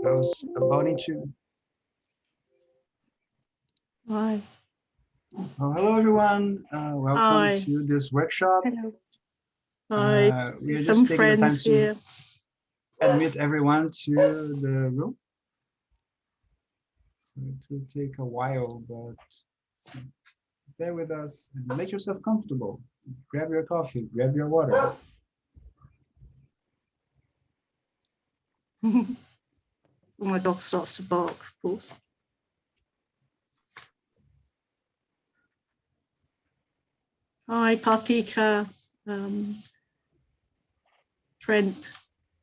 I was about to. Hi. Oh, hello, everyone. Welcome Hi. to this workshop. Hello. Hi. We are Some just taking the time friends to here. admit everyone to the room. So it will take a while, but bear with us and make yourself comfortable. Grab your coffee, grab your water. My dog starts to bark, of course. Hi, Partika, Trent.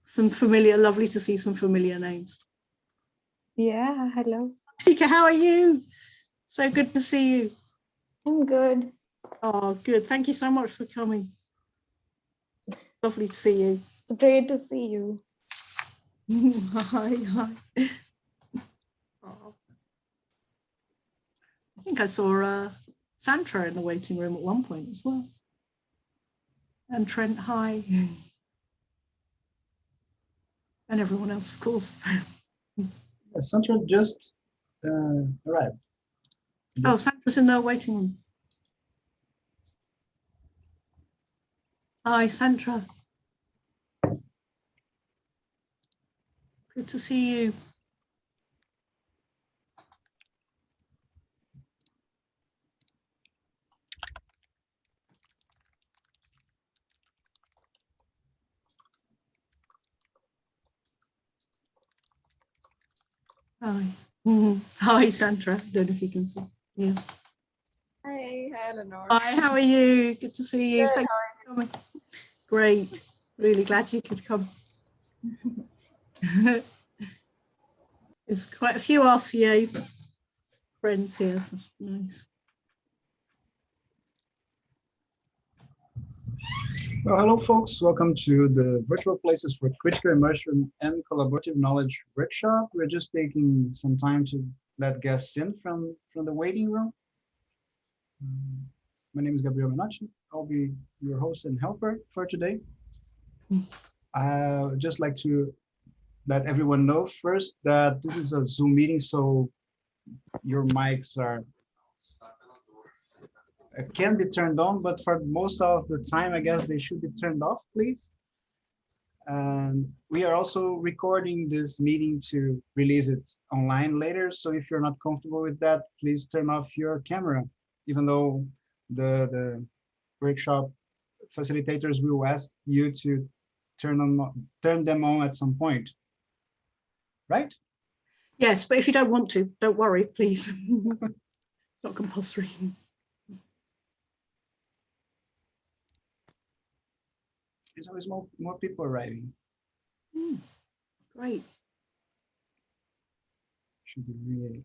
Some familiar, lovely to see some familiar names. Yeah, hello. Partika, how are you? So good to see you. I'm good. Oh, good. Thank you so much for coming. Lovely to see you. It's great to see you. Hi. Oh. I think I saw Sandra in the waiting room at one point as well. And Trent, hi. And everyone else, of course. Sandra just arrived. Oh, Sandra's in the waiting room. Hi, Sandra. Good to see you. Hi. Hi, Sandra. I don't know if you can see. Yeah. Hi, Eleanor. Hi, how are you? Good to see you. Good, Thank you for coming. Great. Really glad you could come. There's quite a few RCA friends here. That's nice. Well, hello, folks. Welcome to the Virtual Places for Critical Immersion and Collaborative Knowledge workshop. We're just taking some time to let guests in from the waiting room. My name is Gabriel Menacci. I'll be your host and helper for today. I would just like to let everyone know first that this is a Zoom meeting, so your mics are can be turned on, but for most of the time, I guess they should be turned off, please. And we are also recording this meeting to release it online later. So if you're not comfortable with that, please turn off your camera, even though the workshop facilitators will ask you to turn them on at some point, right? Yes, but if you don't want to, don't worry, please. It's not compulsory. There's always more people arriving. Great. Should be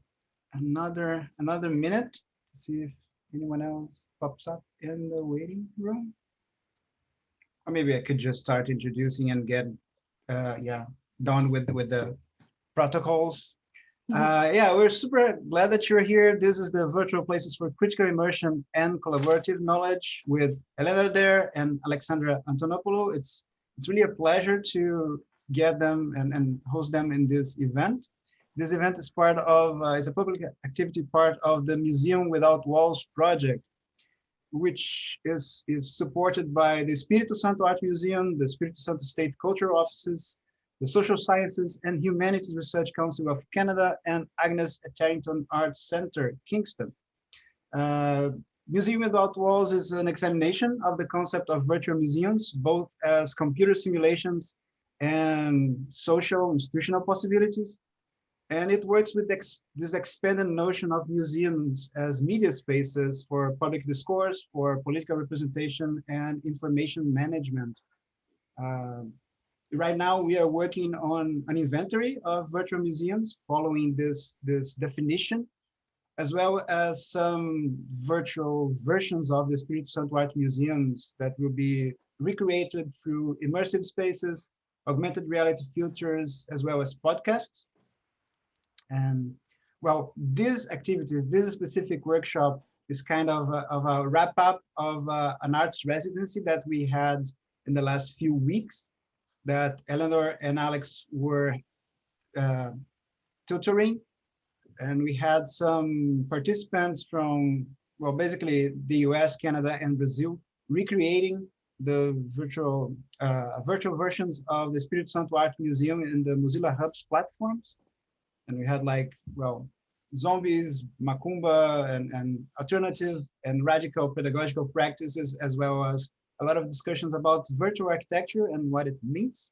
another minute to see if anyone else pops up in the waiting room. Or maybe I could just start introducing and get done with the protocols. Yeah, we're super glad that you're here. This is the Virtual Places for Critical Immersion and Collaborative Knowledge with Eleanor there and Alexandra Antonopoulo. It's really a pleasure to get them and host them in this event. This event is part of, it's a public activity part of the Museum Without Walls project, which is supported by the Espírito Santo Art Museum, the Espírito Santo State Cultural Offices, the Social Sciences and Humanities Research Council of Canada, and Agnes Charrington Arts Center, Kingston. Museum Without Walls is an examination of the concept of virtual museums, both as computer simulations and social institutional possibilities. And it works with this expanded notion of museums as media spaces for public discourse, for political representation, and information management. Right now, we are working on an inventory of virtual museums following this definition, as well as some virtual versions of the Espírito Santo Art Museums that will be recreated through immersive spaces, augmented reality filters, as well as podcasts. And well, these activities, this specific workshop is kind of a wrap up of an arts residency that we had in the last few weeks that Eleanor and Alex were tutoring, and we had some participants from, well, basically the US, Canada, and Brazil recreating the virtual versions of the Espírito Santo Art Museum in the Mozilla Hubs platforms. And we had like, well, zombies, macumba, and alternative and radical pedagogical practices, as well as a lot of discussions about virtual architecture and what it means.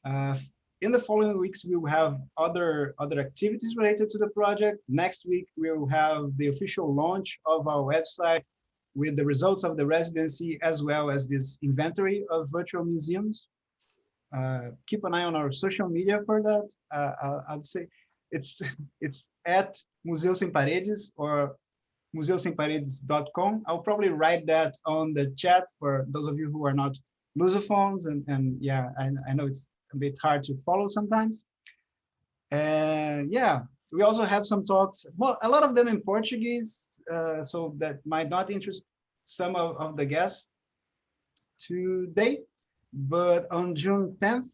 In the following weeks, we will have other activities related to the project. Next week, we will have the official launch of our website with the results of the residency, as well as this inventory of virtual museums. Keep an eye on our social media for that. I'd say it's at Museu Sem Paredes or museusemparedes.com. I'll probably write that on the chat for those of you who are not Lusophones, and yeah, I know it's a bit hard to follow sometimes. And yeah, we also have some talks, well, a lot of them in Portuguese, so that might not interest some of the guests today. But on June 10th,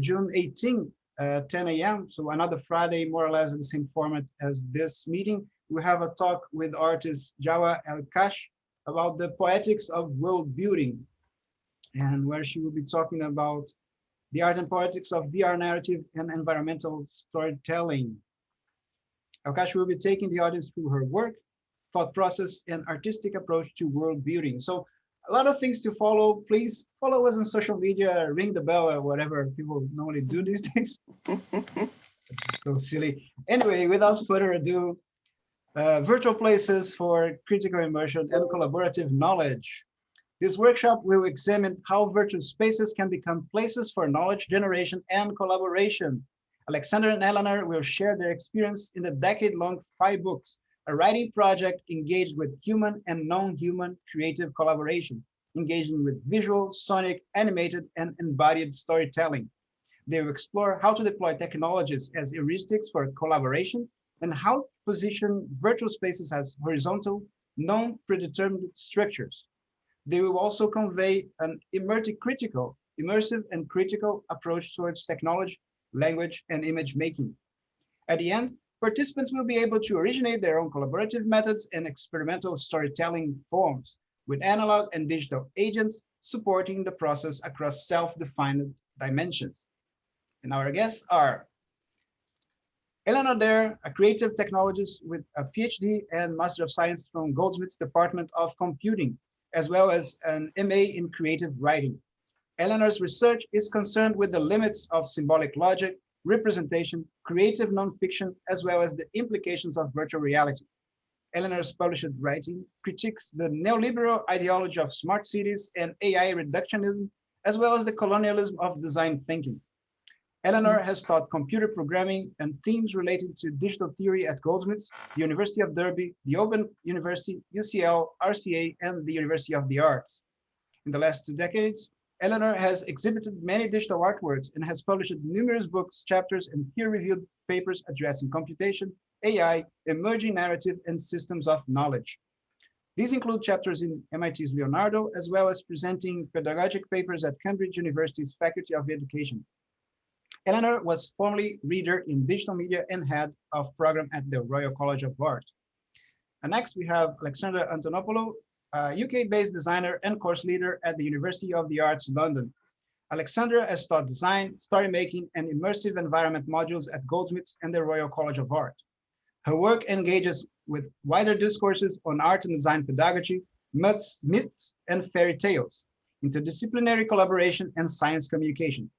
June 18th, 10 a.m., so another Friday, more or less in the same format as this meeting, we have a talk with artist Jawa El-Kash about the poetics of world building, and where she will be talking about the art and poetics of VR narrative and environmental storytelling. El-Kash will be taking the audience through her work, thought process, and artistic approach to world building. So a lot of things to follow. Please follow us on social media, ring the bell, or whatever people normally do these days. So silly. Anyway, without further ado, virtual places for critical immersion and collaborative knowledge. This workshop will examine how virtual spaces can become places for knowledge generation and collaboration. Alexandra and Eleanor will share their experience in the decade-long Phi Books, a writing project engaged with human and non-human creative collaboration, engaging with visual, sonic, animated, and embodied storytelling. They will explore how to deploy technologies as heuristics for collaboration and how to position virtual spaces as horizontal, non-predetermined structures. They will also convey an immerticritical, immersive and critical approach towards technology, language, and image making. At the end, participants will be able to originate their own collaborative methods and experimental storytelling forms, with analog and digital agents supporting the process across self-defined dimensions. And our guests are Eleanor, a creative technologist with a PhD and Master of Science from Goldsmiths Department of Computing, as well as an MA in creative writing. Eleanor's research is concerned with the limits of symbolic logic, representation, creative nonfiction, as well as the implications of virtual reality. Eleanor's published writing critiques the neoliberal ideology of smart cities and AI reductionism, as well as the colonialism of design thinking. Eleanor has taught computer programming and themes related to digital theory at Goldsmiths, the University of Derby, the Open University, UCL, RCA, and the University of the Arts. In the last 2 decades, Eleanor has exhibited many digital artworks and has published numerous books, chapters, and peer-reviewed papers addressing computation, AI, emerging narrative, and systems of knowledge. These include chapters in MIT's Leonardo, as well as presenting pedagogic papers at Cambridge University's Faculty of Education. Eleanor was formerly reader in digital media and head of program at the Royal College of Art. And next, we have Alexandre Antonopoulo, a UK-based designer and course leader at the University of the Arts, London. Alexandra has taught design, story making, and immersive environment modules at Goldsmiths and the Royal College of Art. Her work engages with wider discourses on art and design pedagogy, myths, and fairy tales, interdisciplinary collaboration, and science communication.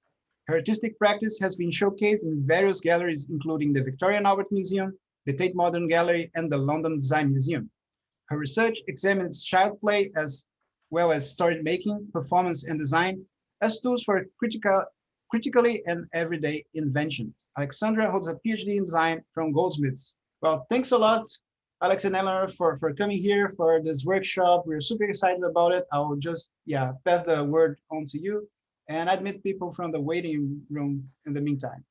Her artistic practice has been showcased in various galleries, including the Victoria and Albert Museum, the Tate Modern Gallery, and the London Design Museum. Her research examines child play as well as story making, performance, and design as tools for critically and everyday invention. Alexandra holds a PhD in design from Goldsmiths. Well, thanks a lot, Alex and Eleanor, for coming here for this workshop. We're super excited about it. I will just pass the word on to you and admit people from the waiting room in the meantime.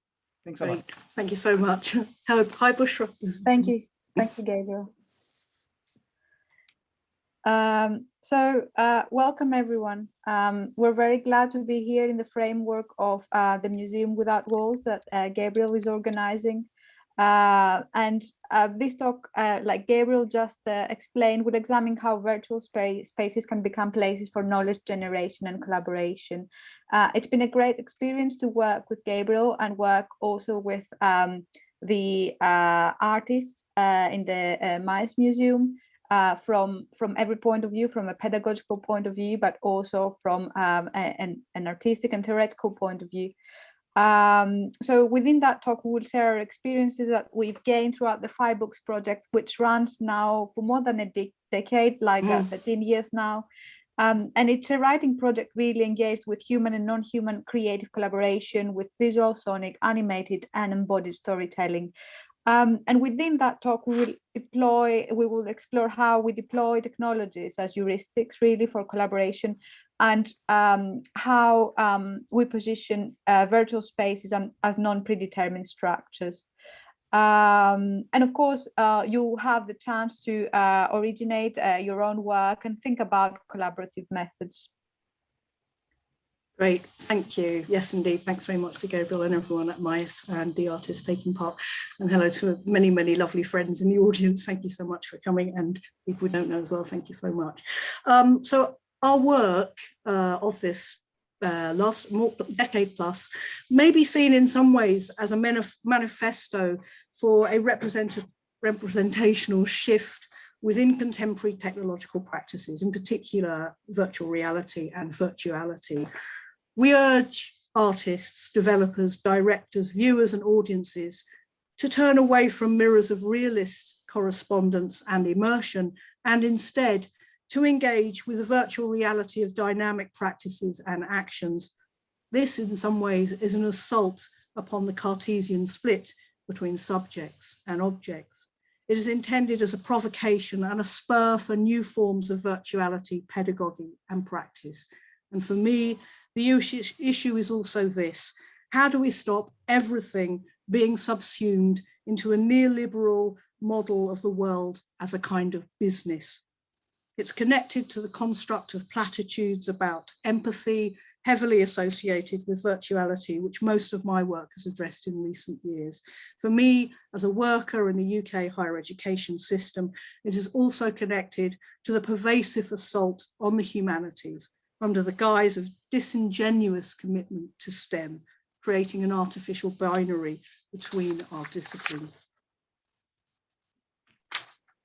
Thanks a lot. Thank you so much. Hi, Bushra. Thank you, Gabriel. Welcome everyone. We're very glad to be here in the framework of the Museum Without Walls that Gabriel is organizing. This talk, like Gabriel just explained, will examine how virtual spaces can become places for knowledge generation and collaboration. It's been a great experience to work with Gabriel and work also with the artists in the Mice Museum. From every point of view, from a pedagogical point of view, but also from an artistic and theoretical point of view. So within that talk, we will share our experiences that we've gained throughout the Phi Books project, which runs now for more than a decade, like 13 years now. And it's a writing project really engaged with human and non-human creative collaboration with visual, sonic, animated, and embodied storytelling. And within that talk, we will explore how we deploy technologies as heuristics really for collaboration, and how we position virtual spaces as non-predetermined structures. And of course, you have the chance to originate your own work and think about collaborative methods. Great, thank you. Yes, indeed. Thanks very much to Gabriel and everyone at MICE and the artists taking part. And hello to many, many lovely friends in the audience. Thank you so much for coming. And people we don't know as well, thank you so much. So our work of this last decade plus may be seen in some ways as a manifesto for a representational shift within contemporary technological practices, in particular virtual reality and virtuality. We urge artists, developers, directors, viewers and audiences to turn away from mirrors of realist correspondence and immersion, and instead to engage with the virtual reality of dynamic practices and actions. This in some ways is an assault upon the Cartesian split between subjects and objects. It is intended as a provocation and a spur for new forms of virtuality, pedagogy and practice. And for me, the issue is also this: how do we stop everything being subsumed into a neoliberal model of the world as a kind of business? It's connected to the construct of platitudes about empathy, heavily associated with virtuality, which most of my work has addressed in recent years. For me, as a worker in the UK higher education system, it is also connected to the pervasive assault on the humanities under the guise of disingenuous commitment to STEM, creating an artificial binary between our disciplines.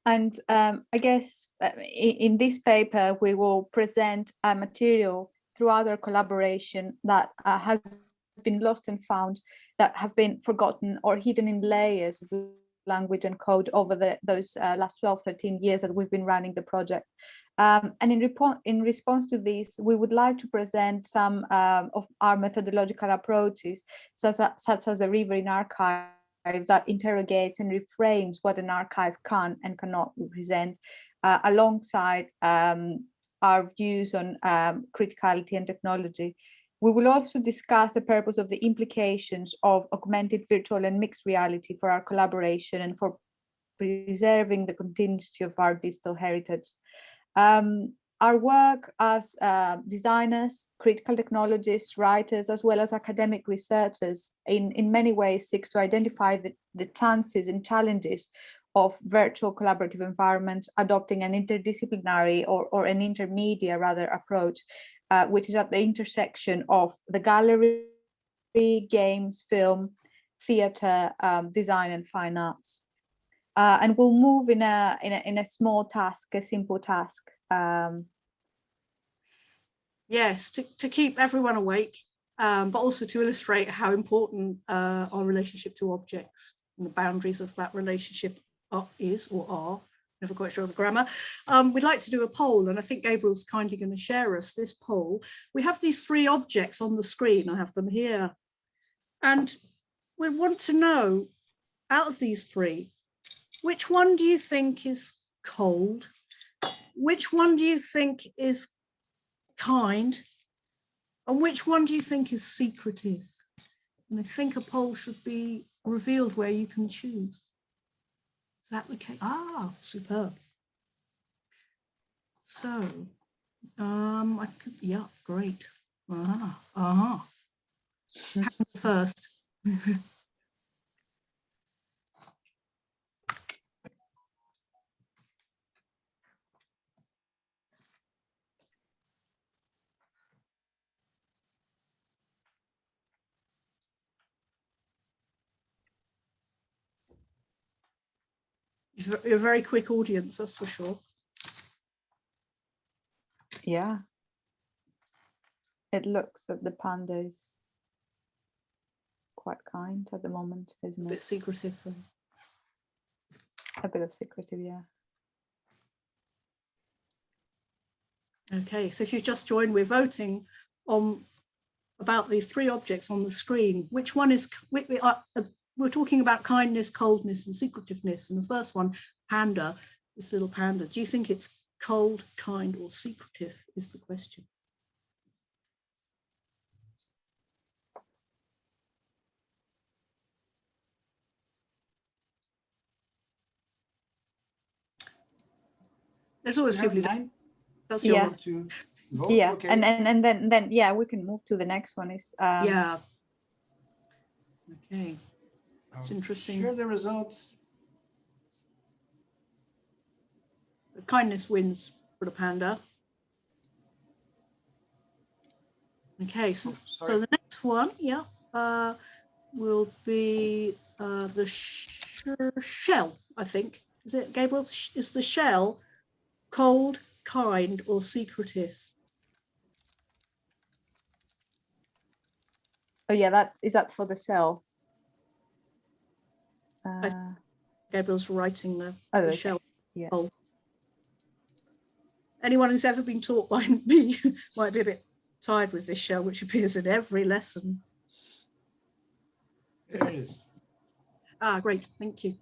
And I guess in this paper, we will present a material through other collaboration that has been lost and found, that have been forgotten or hidden in layers of language and code over those last 12, 13 years that we've been running the project. And in response to this, we would like to present some of our methodological approaches, such as the River Archive, that interrogates and reframes what an archive can and cannot represent, alongside our views on criticality and technology. We will also discuss the purpose of the implications of augmented, virtual and mixed reality for our collaboration and for preserving the continuity of our digital heritage. Our work as designers, critical technologists, writers, as well as academic researchers, in many ways seeks to identify the chances and challenges of virtual collaborative environments, adopting an interdisciplinary or an intermediate rather approach, which is at the intersection of the gallery, games, film, theatre, design and fine arts. And we'll move in a small task, a simple task. Yes, to keep everyone awake, but also to illustrate how important our relationship to objects and the boundaries of that relationship is or are. Never quite sure of the grammar. We'd like to do a poll, and I think Gabriel's kindly going to share us this poll. We have these three objects on the screen. I have them here. And we want to know, out of these three, which one do you think is cold? Which one do you think is kind? And which one do you think is secretive? And I think a poll should be revealed where you can choose. Is that the case? Ah, superb. So, I could, yeah, great. First. You're a very quick audience, that's for sure. Yeah. It looks that the panda is quite kind at the moment, isn't A it? bit secretive. A bit of secretive, yeah. Okay, so if you've just joined, we're voting on about these three objects on the screen. Which one is, we're talking about kindness, coldness, and secretiveness. And the first one, panda, this little panda. Do you think it's cold, kind, or secretive is the question. There's always people who don't. That's your Yeah. to vote. Yeah, Okay. and then yeah, we can move to the next one. Is yeah. Okay. It's interesting. Share the results. The kindness wins for the panda. Okay, so the next one, yeah, will be the shell, I think. Is it, Gabriel? Is the shell cold, kind, or secretive? Oh yeah, that is that for the cell. Gabriel's writing the Okay. shell. Yeah. Cold. Anyone who's ever been taught by me might be a bit tired with this shell, which appears in every lesson. There it is. Ah, great, thank you.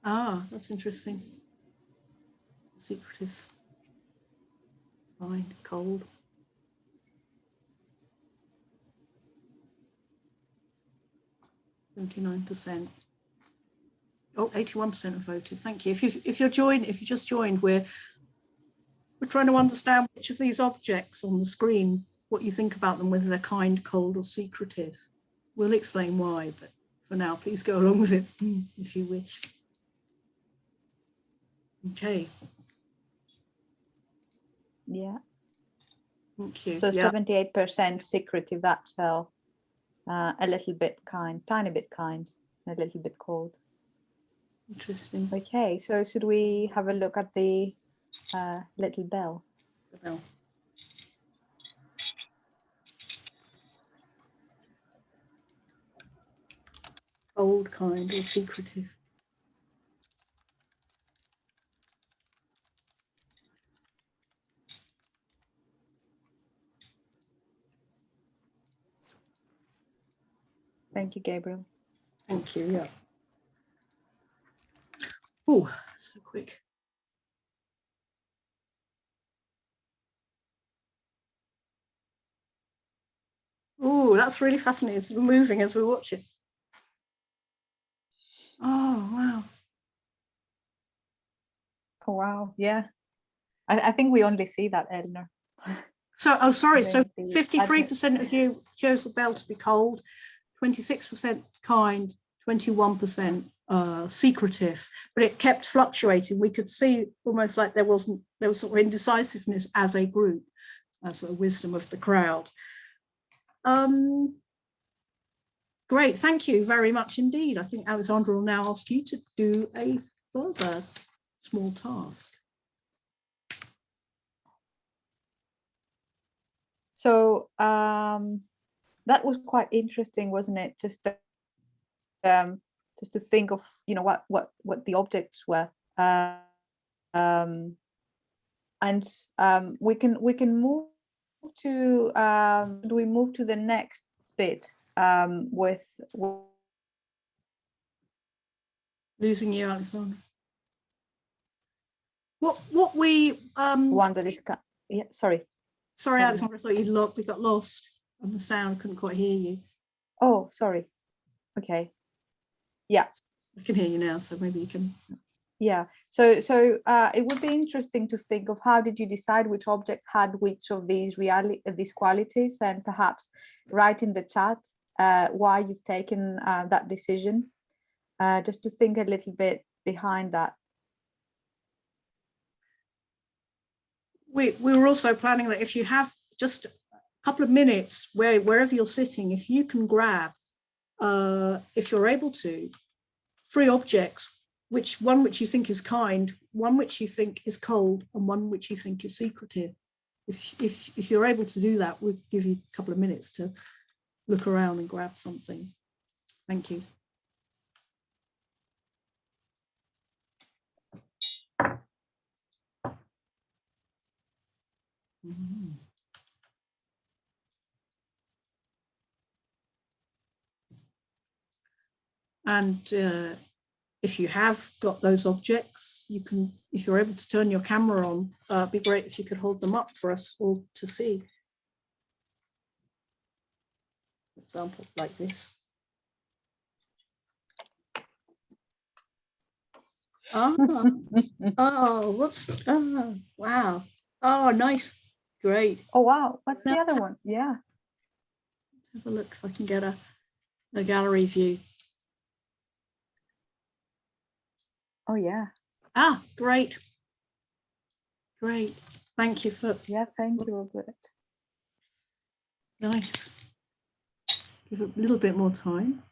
Ah, that's interesting. Secretive. Fine, cold. %. Oh, 81% have voted. Thank you. If you just joined, we're trying to understand which of these objects on the screen, what you think about them, whether they're kind, cold, or secretive. We'll explain why, but for now, please go along with it if you wish. Okay. Yeah. Thank you. So 78% secretive, that cell. A little bit kind, tiny bit kind, a little bit cold. Interesting. Okay, so should we have a look at the little bell? The bell. Cold, kind, or secretive? Thank you, Gabriel. Thank you, yeah. Oh, so quick. Oh, that's really fascinating. It's moving as we watch it. Oh, wow. Oh, wow, yeah. I think we only see that, Eleanor. So, oh, sorry. So 53% of you chose the bell to be cold, 26% kind, 21% secretive, but it kept fluctuating. We could see almost like there was sort of indecisiveness as a group, as the wisdom of the crowd. Great, thank you very much indeed. I think Alexandra will now ask you to do a further small task. So that was quite interesting, wasn't it? Just to think of, you know, what the objects were, and we can move to do we move to the next bit with Losing you, Alexandra. What we one that is yeah, sorry. Sorry, Alexandra, I thought we got lost on the sound, couldn't quite hear you. Oh, sorry. Okay. Yeah. I can hear you now, so maybe you can. Yeah. So it would be interesting to think of how did you decide which object had which of these qualities, and perhaps write in the chat why you've taken that decision. Just to think a little bit behind that. We were also planning that if you have just a couple of minutes wherever you're sitting, if you can grab, if you're able to, 3 objects, one which you think is kind, one which you think is cold, and one which you think is secretive. If you're able to do that, we'll give you a couple of minutes to look around and grab something. Thank you. Mm. And if you have got those objects, you can, if you're able to turn your camera on, it'd be great if you could hold them up for us all to see. For example, like this. Oh, wow. Oh, nice. Great. Oh, wow. What's the other one? Yeah. Let's have a look if I can get a gallery view. Oh, yeah. Ah, great. Great. Thank you for. Yeah, thank you, Robert. Nice. Give it a little bit more time.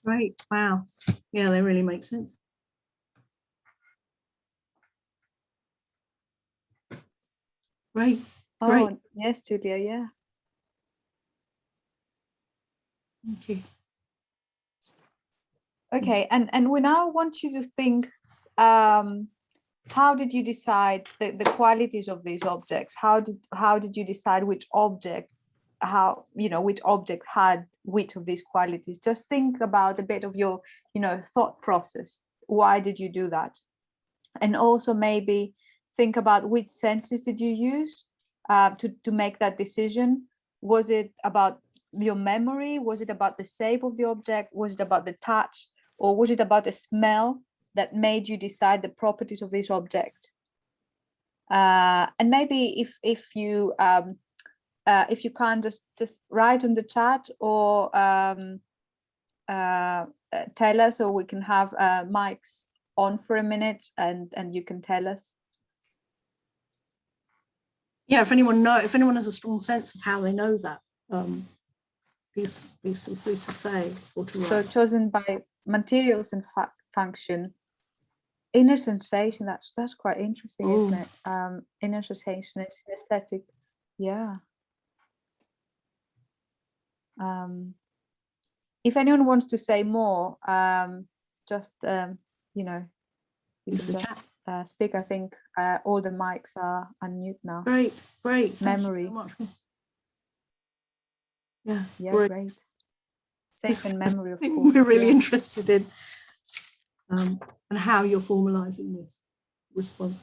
Great. Wow. Yeah, they really make sense. Great. Oh, Great. yes, Julia, yeah. Thank you. Okay, and we now want you to think, how did you decide the qualities of these objects? How did you decide which object, which object had which of these qualities? Just think about a bit of your, thought process. Why did you do that? And also maybe think about which senses did you use to make that decision. Was it about your memory? Was it about the shape of the object? Was it about the touch? Or was it about a smell that made you decide the properties of this object? And maybe if you can just write on the chat, or tell us, or we can have mics on for a minute, and you can tell us. Yeah, if anyone has a strong sense of how they know that, please feel free to say or to write. So chosen by materials and function. Inner sensation, that's quite interesting. Ooh. Isn't it? Inner sensation is aesthetic. Yeah. If anyone wants to say more, just you can just speak. I think all the mics are unmute now. Great. Memory. Thank you so much. Yeah, great. Safe in memory, of course. We're really interested in and how you're formalizing this response.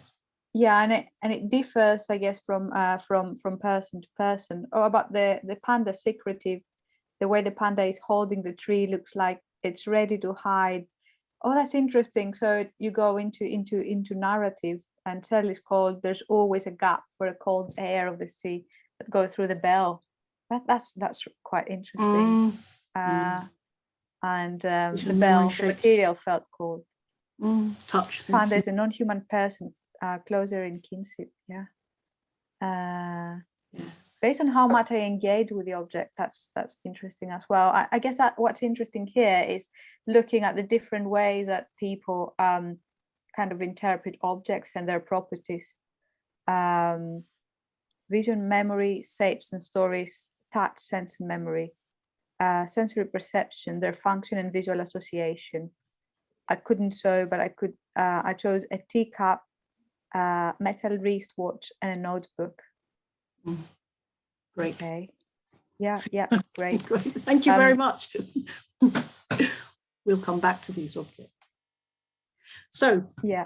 Yeah, and it differs, I guess, from person to person. Or about the panda secretive, the way the panda is holding the tree looks like it's ready to hide. Oh, that's interesting. So you go into narrative, and Shelley is called "There's always a gap for a cold air of the sea that goes through the bell." That's quite interesting. And the bell, the material felt cold. Touch. Panda is a non-human person, closer in kinship. Yeah. Based on how much I engage with the object, that's interesting as well. I guess that what's interesting here is looking at the different ways that people kind of interpret objects and their properties. Vision, memory, shapes and stories, touch, sense and memory, sensory perception, their function and visual association. I couldn't show, but I chose a teacup, metal wristwatch and a notebook. Great. Okay. Yeah, great. Great. Thank you very much. We'll come back to these objects. So yeah.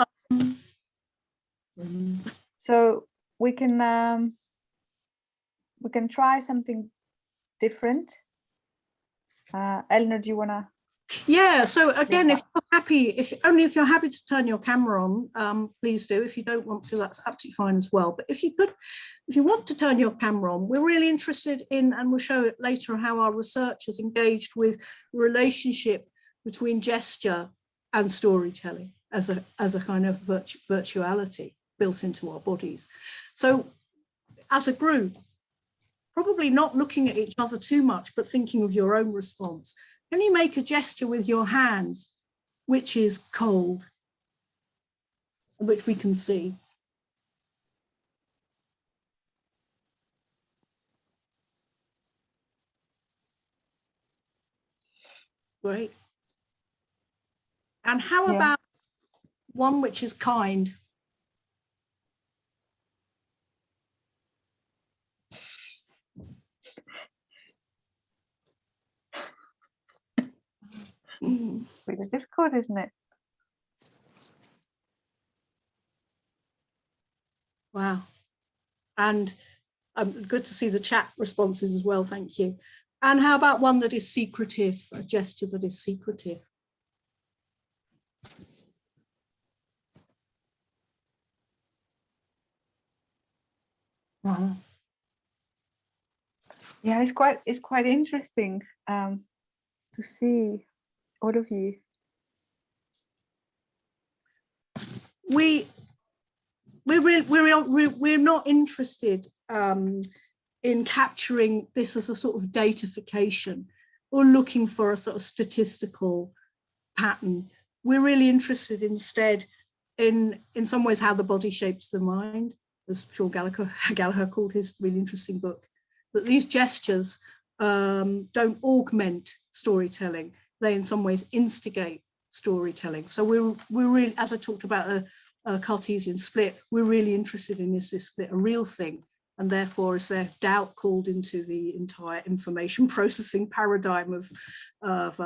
So we can try something different. Eleanor, do you want to? Yeah, so again, if you're happy, if you're happy to turn your camera on, please do. If you don't want to, that's absolutely fine as well. But if you want to turn your camera on, we're really interested in, and we'll show it later, how our research has engaged with the relationship between gesture and storytelling as a kind of virtuality built into our bodies. So as a group, probably not looking at each other too much, but thinking of your own response. Can you make a gesture with your hands, which is cold, which we can see? Great. And how about one which is kind? Really difficult, isn't it? Wow. And good to see the chat responses as well, thank you. And how about one that is secretive, a gesture that is secretive? Wow. Yeah, it's quite interesting to see all of you. We're not interested in capturing this as a sort of datafication or looking for a sort of statistical pattern. We're really interested instead in some ways how the body shapes the mind, as Sean Gallagher called his really interesting book, that these gestures don't augment storytelling, they in some ways instigate storytelling. So we're really, as I talked about a Cartesian split, we're really interested in, is this split a real thing? And therefore, is there doubt called into the entire information processing paradigm of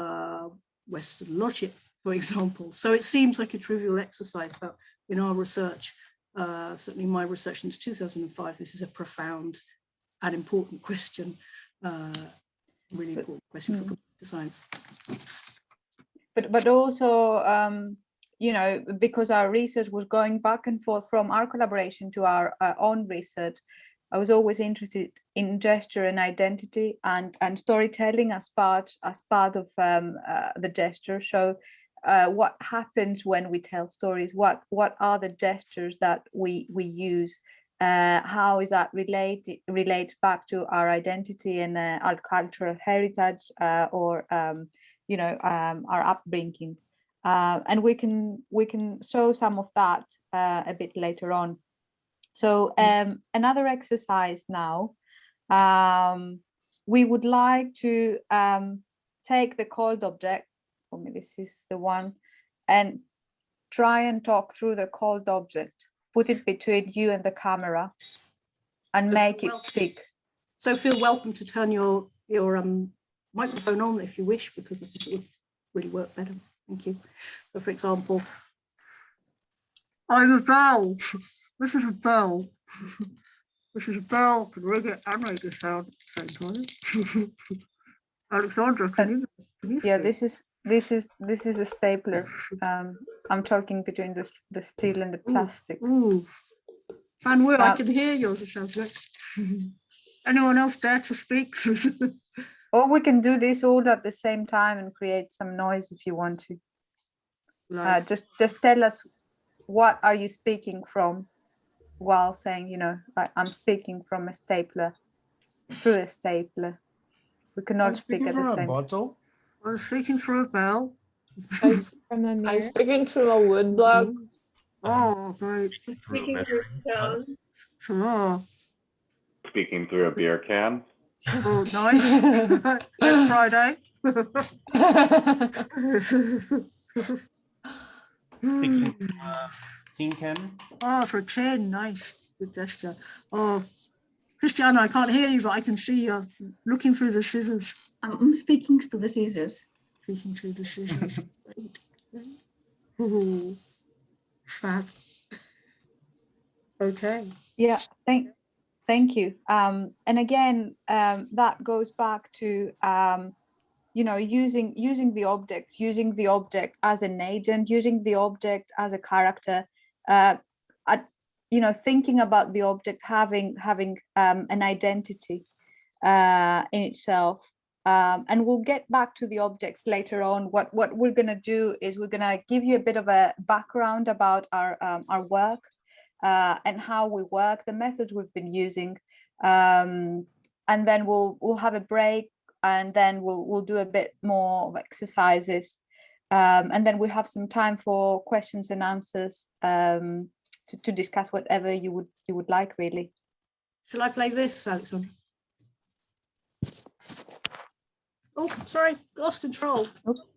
Western logic, for example? So it seems like a trivial exercise, but in our research, certainly my research since 2005, this is a profound and important question, really important question for computer science. But also, you know, because our research was going back and forth from our collaboration to our own research, I was always interested in gesture and identity and storytelling as part of the gesture. So what happens when we tell stories? What are the gestures that we use? How is that relate back to our identity and our cultural heritage or you know, our upbringing? And we can show some of that a bit later on. So another exercise now, we would like to take the cold object, for me this is the one, and try and talk through the cold object, put it between you and the camera and make it speak. So feel welcome to turn your microphone on if you wish, because I think it would really work better. Thank you. So for example, I'm a bell. This is a bell. This is a bell. Can ring it and make a sound at the same time. Alexandra, can you yeah, this is a stapler. I'm talking between the steel and the plastic. Ooh. And where I can hear yours, it sounds like. Anyone else dare to speak? Or we can do this all at the same time and create some noise if you want to. Like, just tell us, what are you speaking from, while saying, you know, like, I'm speaking from a stapler, through a stapler. We cannot speak at the same bottle. I'm speaking through a bell. From a mirror. I'm speaking to a wood block. Oh, great. Speaking through stone. Oh. Speaking through a beer can. Oh, nice. Next Friday. Tin can. Oh, for 10, nice. Good gesture. Oh, Christiana, I can't hear you, but I can see you looking through the scissors. I'm speaking to the scissors. Speaking through the scissors. Ooh, fab. Okay. Yeah, thank you. And again, that goes back to you know, using the object as an agent, using the object as a character, you know, thinking about the object having an identity in itself. And we'll get back to the objects later on. What we're going to do is we're going to give you a bit of a background about our work and how we work, the methods we've been using, and then we'll have a break, and then we'll do a bit more of exercises, and then we have some time for questions and answers, to discuss whatever you would like, really. Shall I play this, Alexandra? Oh, sorry, lost control. Oops.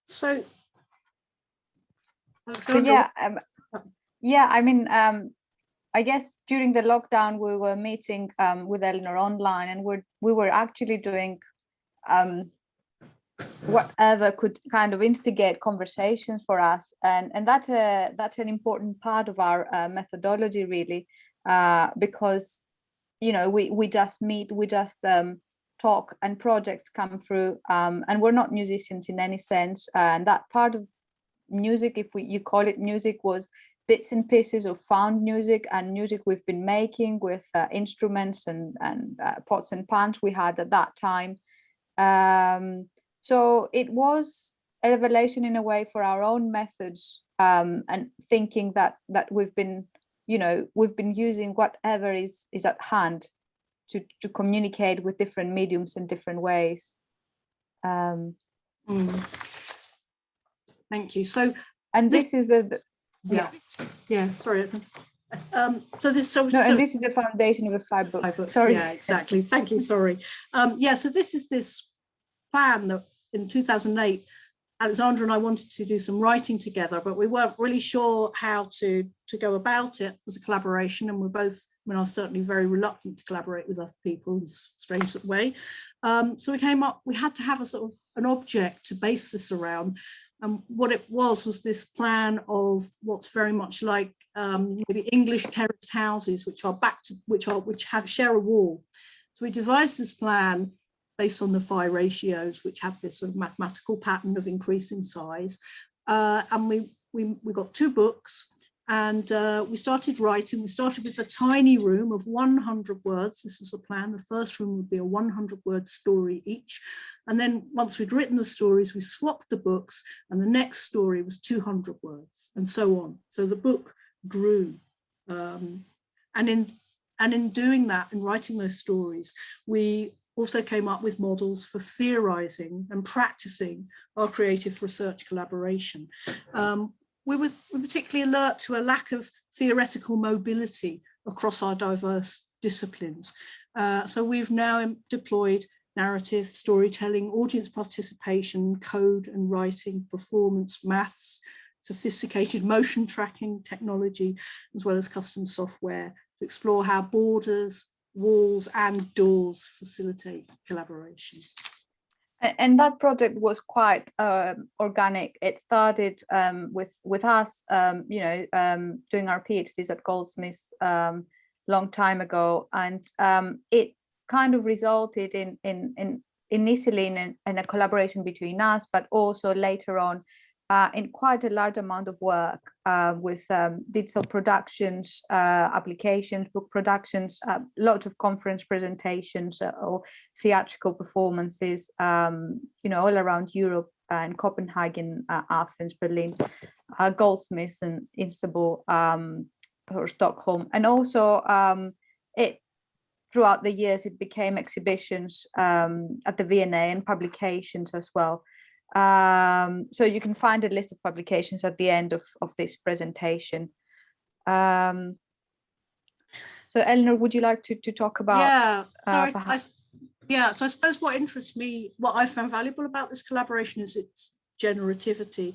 So, So yeah, I mean, I guess during the lockdown we were meeting with Eleanor online, and we were actually doing whatever could kind of instigate conversations for us, and that's an important part of our methodology, really, because, you know, we just meet, we just talk, and projects come through, and we're not musicians in any sense, and that part of music, if you call it music, was bits and pieces of found music and music we've been making with instruments and pots and pans we had at that time. So it was a revelation in a way for our own methods, and thinking that we've been, you know, we've been using whatever is at hand to communicate with different mediums in different ways. Thank you. So, and this is the yeah. Sorry. So this and this is the foundation of the Phi Books. Sorry. Yeah, exactly. Thank you. Sorry. Yeah. So this is this plan that in 2008, Alexandra and I wanted to do some writing together, but we weren't really sure how to go about it as a collaboration, and we're both, I mean, I was certainly very reluctant to collaborate with other people in a strange way. So we came up, we had to have a sort of an object to base this around. And what it was this plan of what's very much like maybe English terraced houses, which share a wall. So we devised this plan based on the Phi ratios, which have this sort of mathematical pattern of increasing size. And we got 2 books, and we started writing. We started with a tiny room of 100 words. This was the plan. The first room would be a 100-word story each. And then once we'd written the stories, we swapped the books, and the next story was 200 words, and so on. So the book grew. And in doing that, in writing those stories, we also came up with models for theorizing and practicing our creative research collaboration. We were particularly alert to a lack of theoretical mobility across our diverse disciplines. So we've now deployed narrative, storytelling, audience participation, code and writing, performance, maths, sophisticated motion tracking technology, as well as custom software to explore how borders, walls and doors facilitate collaboration. And that project was quite organic. It started with us, doing our PhDs at Goldsmiths long time ago, and it kind of resulted in initially in a collaboration between us, but also later on in quite a large amount of work with digital productions, applications, book productions, lots of conference presentations or theatrical performances, all around Europe and Copenhagen, Athens, Berlin, Goldsmiths and Istanbul or Stockholm. And also throughout the years, it became exhibitions at the V&A and publications as well. So you can find a list of publications at the end of this presentation. So Eleanor, would you like to talk about? Yeah, so I suppose what interests me, what I found valuable about this collaboration is its generativity,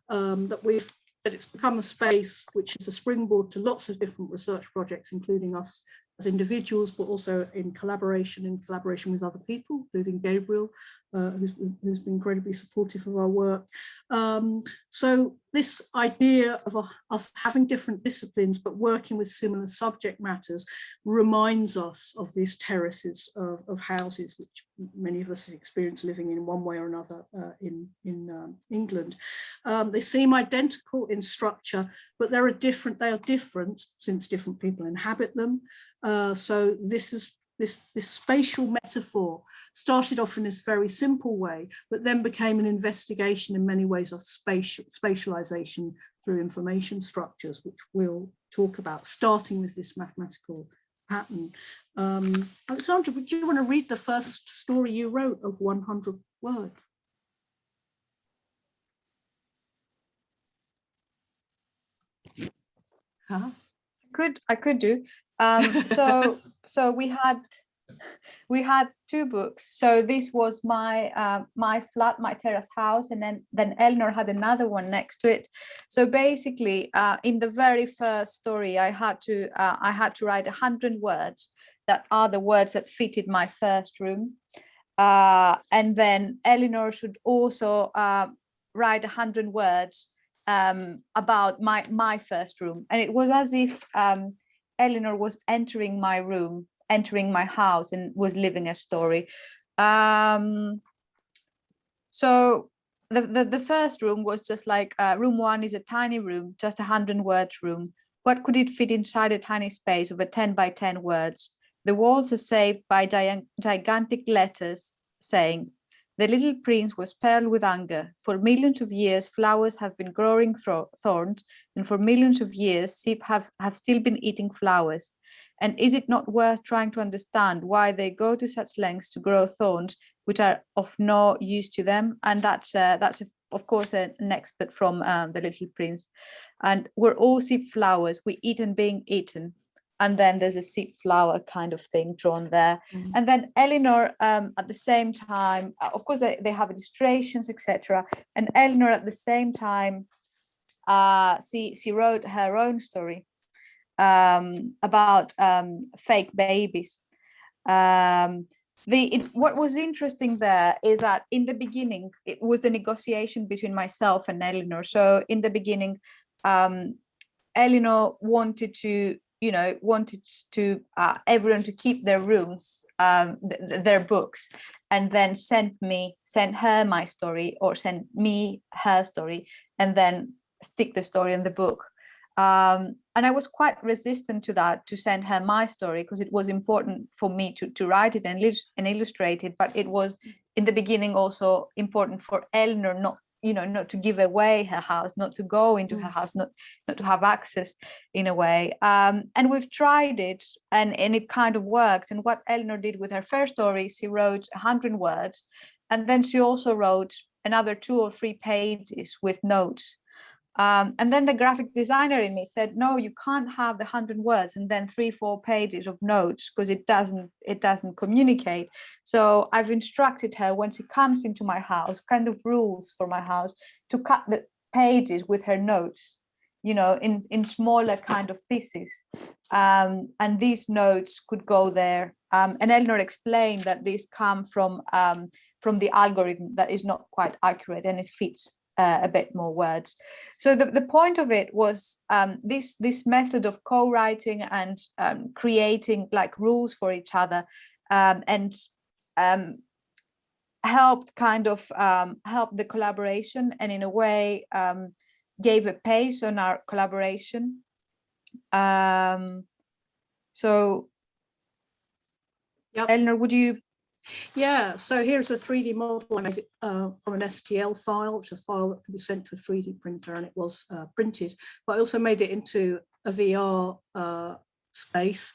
that it's become a space which is a springboard to lots of different research projects, including us as individuals, but also in collaboration with other people, including Gabriel, who's been incredibly supportive of our work. So this idea of us having different disciplines, but working with similar subject matters reminds us of these terraces of houses, which many of us have experienced living in one way or another in England. They seem identical in structure, but they are different since different people inhabit them. So this spatial metaphor started off in this very simple way, but then became an investigation in many ways of spatialization through information structures, which we'll talk about, starting with this mathematical pattern. Alexandra, would you want to read the first story you wrote of 100 words? Huh? I could do. So we had two books. So this was my flat, my terrace house, and then Eleanor had another one next to it. So basically, in the very first story, I had to write 100 words that are the words that fitted my first room, and then Eleanor should also write 100 words about my first room. And it was as if Eleanor was entering my room, entering my house, and was living a story. So the first room was just like room 1 is a tiny room, just 100 words room. What could it fit inside a tiny space of a 10 by 10 words? The walls are saved by gigantic letters saying, "The little prince was pale with anger. For millions of years, flowers have been growing thorns, and for millions of years, sheep have still been eating flowers. And is it not worth trying to understand why they go to such lengths to grow thorns, which are of no use to them?" And that's of course, an expert from The Little Prince. "And we're all sheep flowers. We eat and being eaten." And then there's a sheep flower kind of thing drawn there. Mm-hmm. And then Eleanor, at the same time, of course, they have illustrations, etc. And Eleanor, at the same time, she wrote her own story about fake babies. What was interesting there is that in the beginning, it was the negotiation between myself and Eleanor. So in the beginning, Eleanor wanted everyone to keep their rooms, their books, and then send her my story or send me her story, and then stick the story in the book. And I was quite resistant to that, to send her my story, because it was important for me to write it and illustrate it. But it was in the beginning also important for Eleanor not to give away her house, not to go into her house, not to have access in a way. And we've tried it, and it kind of worked. And what Eleanor did with her first story, she wrote 100 words, and then she also wrote another 2 or 3 pages with notes. And then the graphic designer in me said, no, you can't have the 100 words and then 3-4 pages of notes, because it doesn't communicate. So I've instructed her, when she comes into my house, kind of rules for my house, to cut the pages with her notes, you know, in smaller kind of pieces. And these notes could go there. And Eleanor explained that these come from the algorithm that is not quite accurate, and it fits a bit more words. So the point of it was this method of co-writing and creating like rules for each other, and helped kind of help the collaboration, and in a way gave a pace on our collaboration. So Yep. Eleanor, would you? Yeah, so here's a 3D model I made from an STL file, which is a file that can be sent to a 3D printer, and it was printed. But I also made it into a VR space,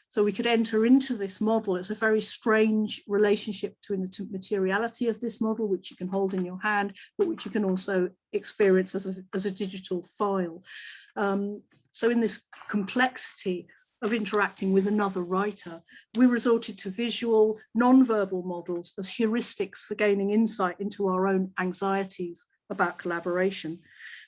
so we could enter into this model. It's a very strange relationship between the materiality of this model, which you can hold in your hand, but which you can also experience as a digital file. So in this complexity of interacting with another writer, we resorted to visual, non-verbal models as heuristics for gaining insight into our own anxieties about collaboration.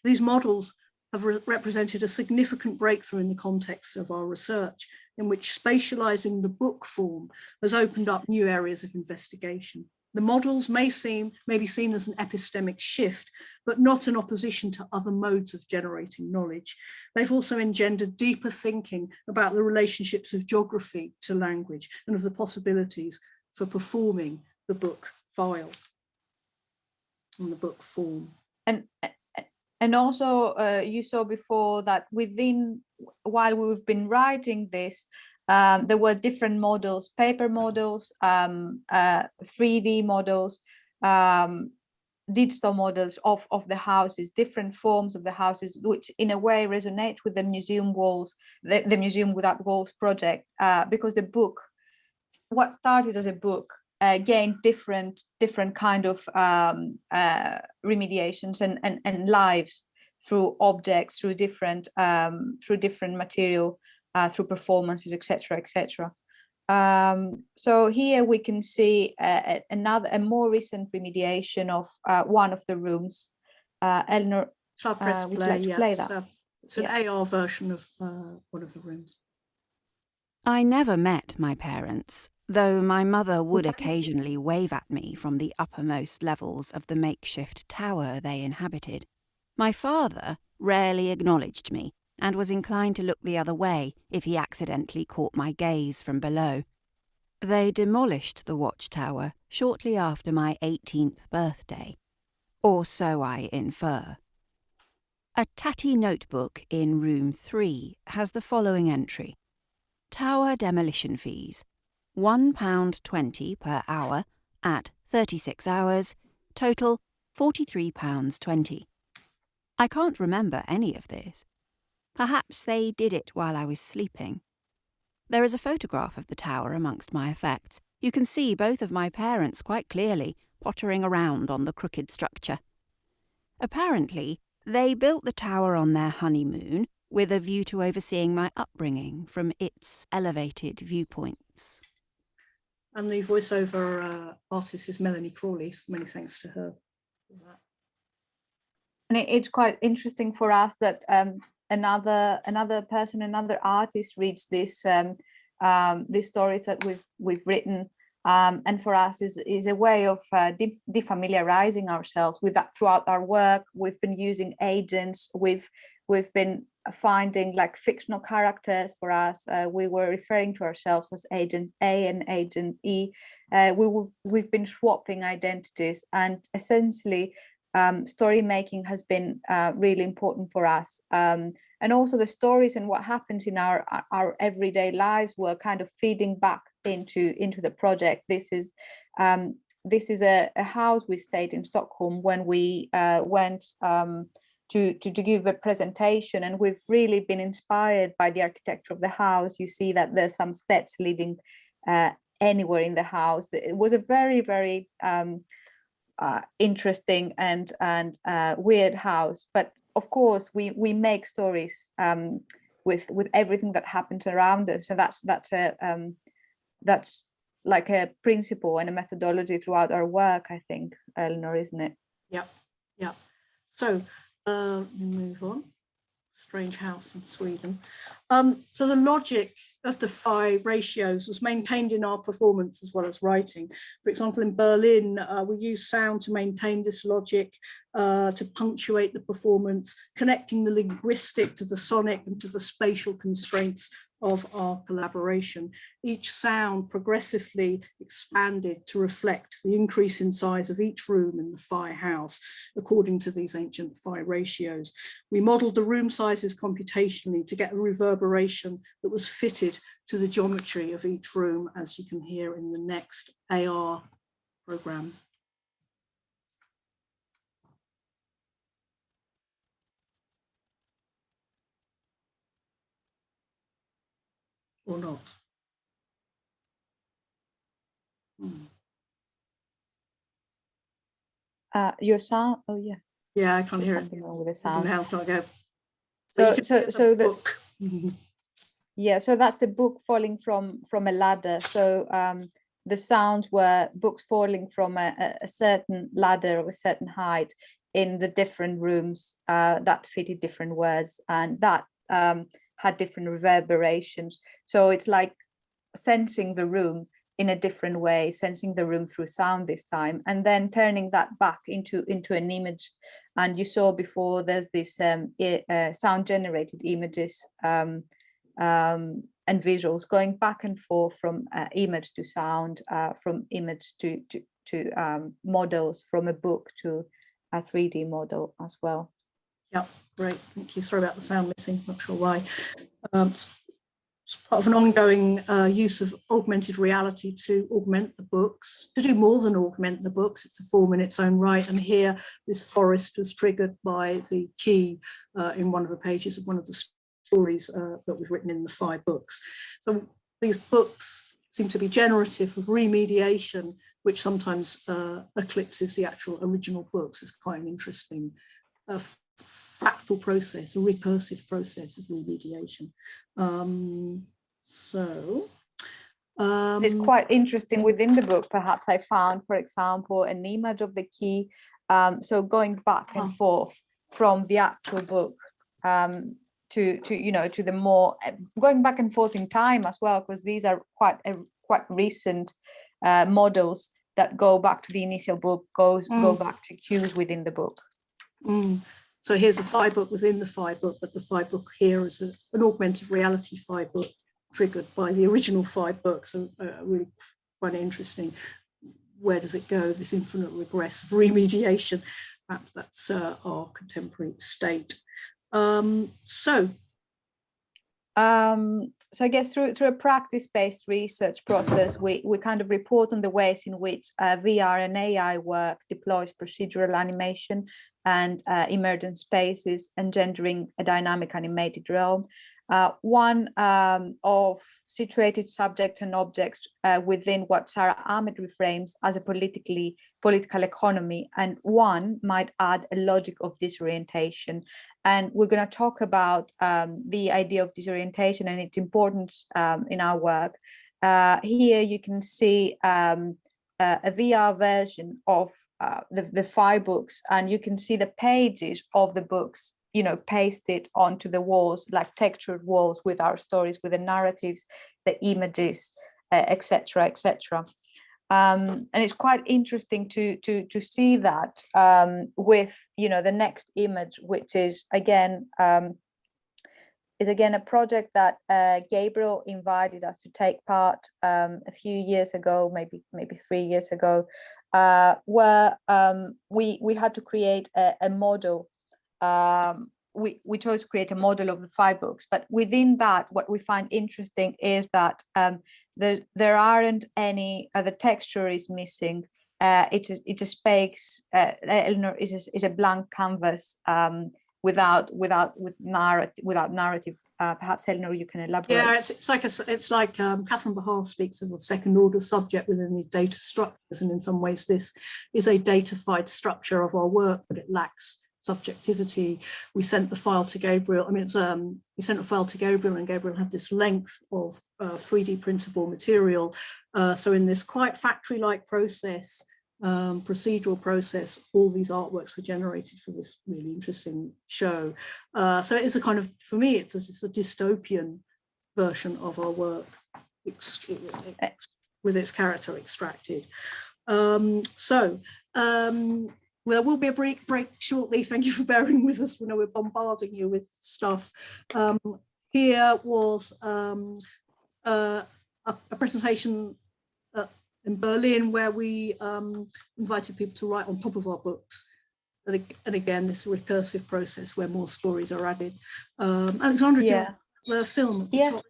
These models have represented a significant breakthrough in the context of our research, in which spatializing the book form has opened up new areas of investigation. The models may be seen as an epistemic shift, but not in opposition to other modes of generating knowledge. They've also engendered deeper thinking about the relationships of geography to language and of the possibilities for performing the book file and the book form. And also you saw before that while we've been writing this, there were different models, paper models, 3D models, digital models of the houses, different forms of the houses, which in a way resonate with the museum walls, the Museum Without Walls project, because the book, what started as a book, gained different kind of remediations and lives through objects, through different material, through performances, etc., etc. So here we can see a more recent remediation of one of the rooms. Eleanor, So I'll press would you play, like to yes. play that? It's an AR version of one of the rooms. I never met my parents, though my mother would occasionally wave at me from the uppermost levels of the makeshift tower they inhabited. My father rarely acknowledged me, and was inclined to look the other way if he accidentally caught my gaze from below. They demolished the watchtower shortly after my 18th birthday, or so I infer. A tatty notebook in room 3 has the following entry. Tower demolition fees, £1.20 per hour at 36 hours, total £43.20. I can't remember any of this. Perhaps they did it while I was sleeping. There is a photograph of the tower amongst my effects. You can see both of my parents quite clearly pottering around on the crooked structure. Apparently, they built the tower on their honeymoon with a view to overseeing my upbringing from its elevated viewpoints. And the voiceover artist is Melanie Crawley, so many thanks to her for that. And it's quite interesting for us that another person, another artist reads this these stories that we've written, and for us is a way of defamiliarizing ourselves with that throughout our work. We've been using agents. We've been finding like fictional characters for us. We were referring to ourselves as Agent A and Agent E. We've been swapping identities, and essentially story making has been really important for us. And also the stories and what happens in our everyday lives were kind of feeding back into the project. This is a house we stayed in Stockholm when we went to give a presentation, and we've really been inspired by the architecture of the house. You see that there's some steps leading anywhere in the house. It was a very, very interesting and weird house, but of course, we make stories with everything that happens around us. So that's like a principle and a methodology throughout our work, I think, Eleanor, isn't it? Yeah, yeah. So move on. Strange house in Sweden. So the logic of the Phi ratios was maintained in our performance as well as writing. For example, in Berlin, we use sound to maintain this logic, to punctuate the performance, connecting the linguistic to the sonic and to the spatial constraints of our collaboration. Each sound progressively expanded to reflect the increase in size of each room in the Phi house, according to these ancient Phi ratios. We modeled the room sizes computationally to get a reverberation that was fitted to the geometry of each room, as you can hear in the next AR program. Or not. Your sound, oh yeah. Yeah, I can't There's hear it. something wrong with the sound. How's not go. So the book. Yeah, so that's the book falling from a ladder. So the sounds were books falling from a certain ladder of a certain height in the different rooms that fitted different words, and that had different reverberations. So it's like sensing the room in a different way, sensing the room through sound this time, and then turning that back into an image. And you saw before there's this sound generated images and visuals going back and forth from image to sound, from image to models, from a book to a 3D model as well. Yeah, great, thank you. Sorry about the sound missing, not sure why. It's part of an ongoing use of augmented reality to augment the books, to do more than augment the books. It's a form in its own right. And here, this forest was triggered by the key in one of the pages of one of the stories that we've written in the Phi books. So these books seem to be generative of remediation, which sometimes eclipses the actual original books. It's quite an interesting fractal process, a recursive process of remediation. It's quite interesting within the book. Perhaps I found, for example, an image of the key. So going back and forth from the actual book to the more going back and forth in time as well, because these are quite recent models that go back to the initial book, go back to cues within the book. So here's a Phi book within the Phi book, but the Phi book here is an augmented reality Phi book triggered by the original Phi book. So I really find it interesting. Where does it go? This infinite regress of remediation. Perhaps that's our contemporary state. So I guess through a practice-based research process, we kind of report on the ways in which VR and AI work deploys procedural animation and emergent spaces, engendering a dynamic animated realm. One of situated subjects and objects within what Sarah Ahmed reframes as a political economy, and one might add a logic of disorientation. And we're going to talk about the idea of disorientation and its importance in our work. Here you can see a VR version of the Phi books, and you can see the pages of the books, pasted onto the walls, like textured walls with our stories, with the narratives, the images, etc., etc. And it's quite interesting to see that with the next image, which is again a project that Gabriel invited us to take part a few years ago, maybe 3 years ago, where we had to create a model. We chose to create a model of the Phi books, but within that, what we find interesting is that there aren't any, the texture is missing. It's a space, Eleanor, is a blank canvas without narrative. Perhaps Eleanor, you can elaborate. Yeah, it's like Catherine Bahal speaks of a second order subject within the data structures, and in some ways this is a datafied structure of our work, but it lacks subjectivity. We sent the file to Gabriel. I mean, we sent a file to Gabriel, and Gabriel had this length of 3D printable material. So in this quite factory-like process, procedural process, all these artworks were generated for this really interesting show. So it is a kind of, for me, it's a dystopian version of our work, with its character extracted. There will be a break shortly. Thank you for bearing with us. We know we're bombarding you with stuff. Here was a presentation in Berlin where we invited people to write on top of our books. And again, this recursive process where more stories are added. Alexandra, yeah, the film at the top.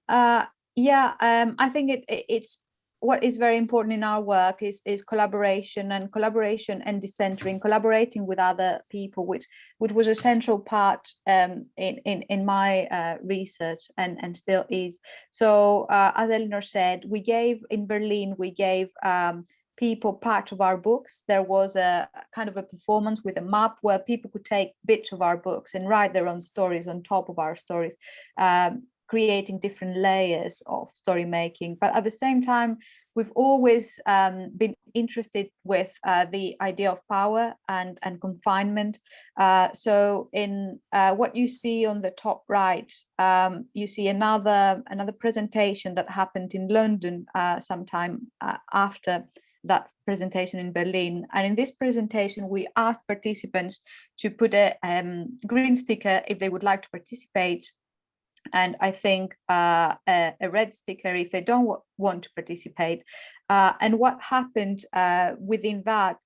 I think it's what is very important in our work is collaboration and decentering, collaborating with other people, which was a central part in my research and still is. So as Eleanor said, in Berlin we gave people part of our books. There was a kind of a performance with a map where people could take bits of our books and write their own stories on top of our stories, creating different layers of story making. But at the same time, we've always been interested with the idea of power and confinement. So in what you see on the top right, you see another presentation that happened in London sometime after that presentation in Berlin. And in this presentation, we asked participants to put a green sticker if they would like to participate, and I think a red sticker if they don't want to participate. And what happened within that,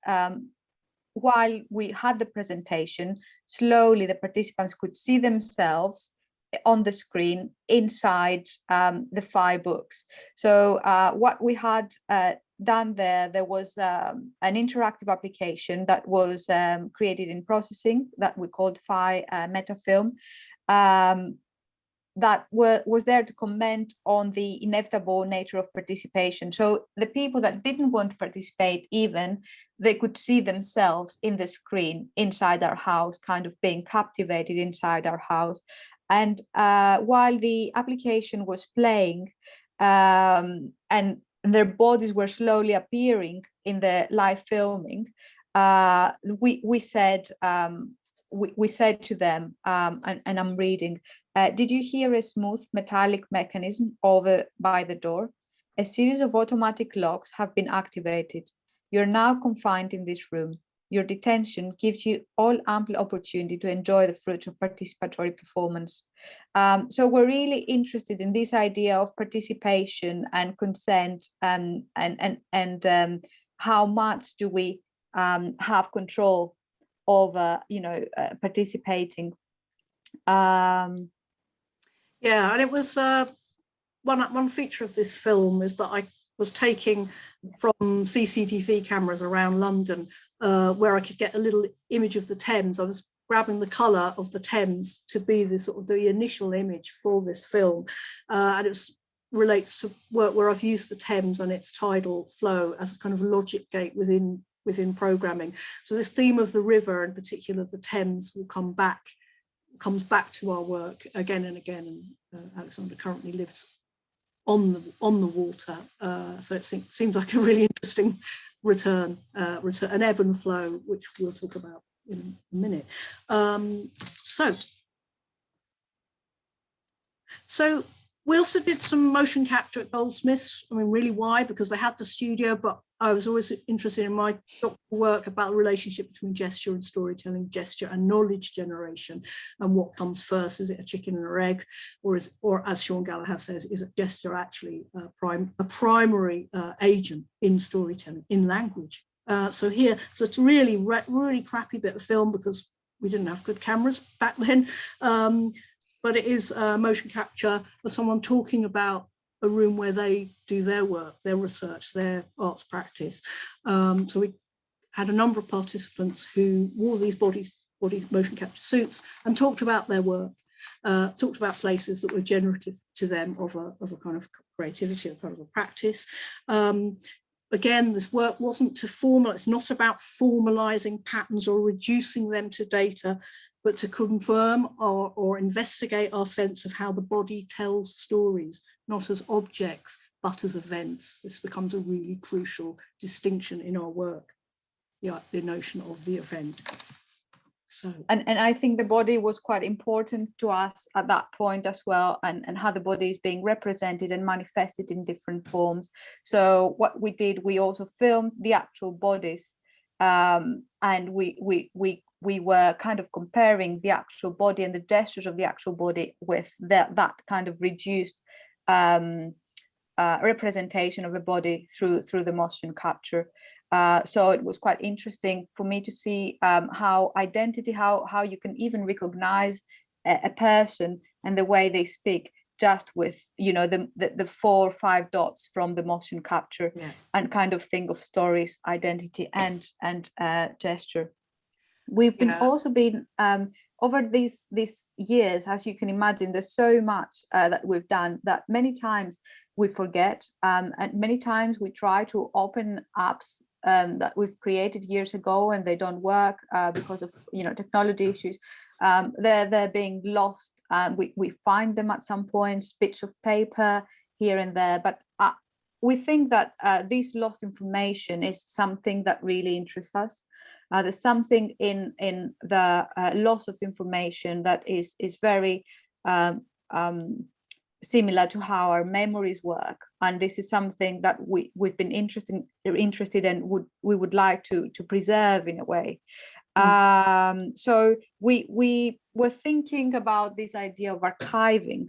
while we had the presentation, slowly the participants could see themselves on the screen inside the Phi Books. So what we had done there was an interactive application that was created in processing that we called Phi Metafilm. That was there to comment on the inevitable nature of participation. So the people that didn't want to participate, even, they could see themselves in the screen inside our house, kind of being captivated inside our house. And while the application was playing and their bodies were slowly appearing in the live filming, we said to them, and I'm reading, did you hear a smooth metallic mechanism over by the door? A series of automatic locks have been activated. You're now confined in this room. Your detention gives you all ample opportunity to enjoy the fruits of participatory performance. So we're really interested in this idea of participation and consent, and how much do we have control over, participating. Yeah, and it was one feature of this film is that I was taking from CCTV cameras around London, where I could get a little image of the Thames. I was grabbing the colour of the Thames to be the sort of the initial image for this film, and it relates to work where I've used the Thames and its tidal flow as a kind of logic gate within programming. So this theme of the river, in particular the Thames, comes back to our work again and again. And Alexandra currently lives on the water, so it seems like a really interesting return, an ebb and flow, which we'll talk about in a minute. So we also did some motion capture at Goldsmiths. I mean, really, why? Because they had the studio, but I was always interested in my doctoral work about the relationship between gesture and storytelling, gesture and knowledge generation, and what comes first. Is it a chicken and an egg, or as Sean Gallagher says, is it gesture actually a primary agent in storytelling, in language? So it's a really crappy bit of film because we didn't have good cameras back then. But it is motion capture of someone talking about a room where they do their work, their research, their arts practice. So we had a number of participants who wore these body motion capture suits and talked about their work, talked about places that were generative to them of a kind of creativity, a kind of a practice. again, this work wasn't to formalize, it's not about formalizing patterns or reducing them to data, but to confirm or investigate our sense of how the body tells stories, not as objects, but as events. This becomes a really crucial distinction in our work, the notion of the event. So, and I think the body was quite important to us at that point as well, and how the body is being represented and manifested in different forms. So what we did, we also filmed the actual bodies, and we were kind of comparing the actual body and the gestures of the actual body with that kind of reduced representation of the body through the motion capture. So it was quite interesting for me to see how identity, how you can even recognize a person and the way they speak just with, you know, the 4 or 5 dots from the motion capture, and kind of think of stories, identity, and gesture. We've been also been over these years, as you can imagine, there's so much that we've done that many times we forget, and many times we try to open apps that we've created years ago and they don't work because of, you know, technology issues. They're being lost. We find them at some point, bits of paper here and there, but we think that this lost information is something that really interests us. There's something in the loss of information that is very similar to how our memories work, and this is something that we've been interested in, we would like to preserve in a way. So we were thinking about this idea of archiving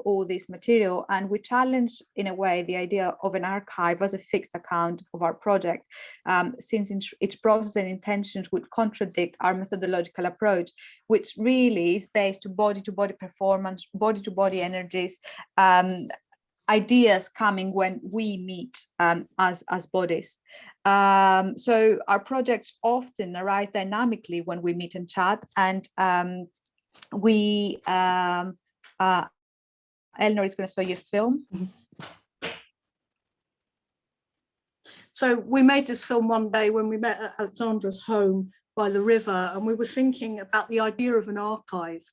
all this material, and we challenged in a way the idea of an archive as a fixed account of our project, since its process and intentions would contradict our methodological approach, which really is based to body-to-body performance, body-to-body energies, ideas coming when we meet as bodies. So our projects often arise dynamically when we meet and chat, and Eleanor is going to show you a film. So we made this film one day when we met at Alexandra's home by the river, and we were thinking about the idea of an archive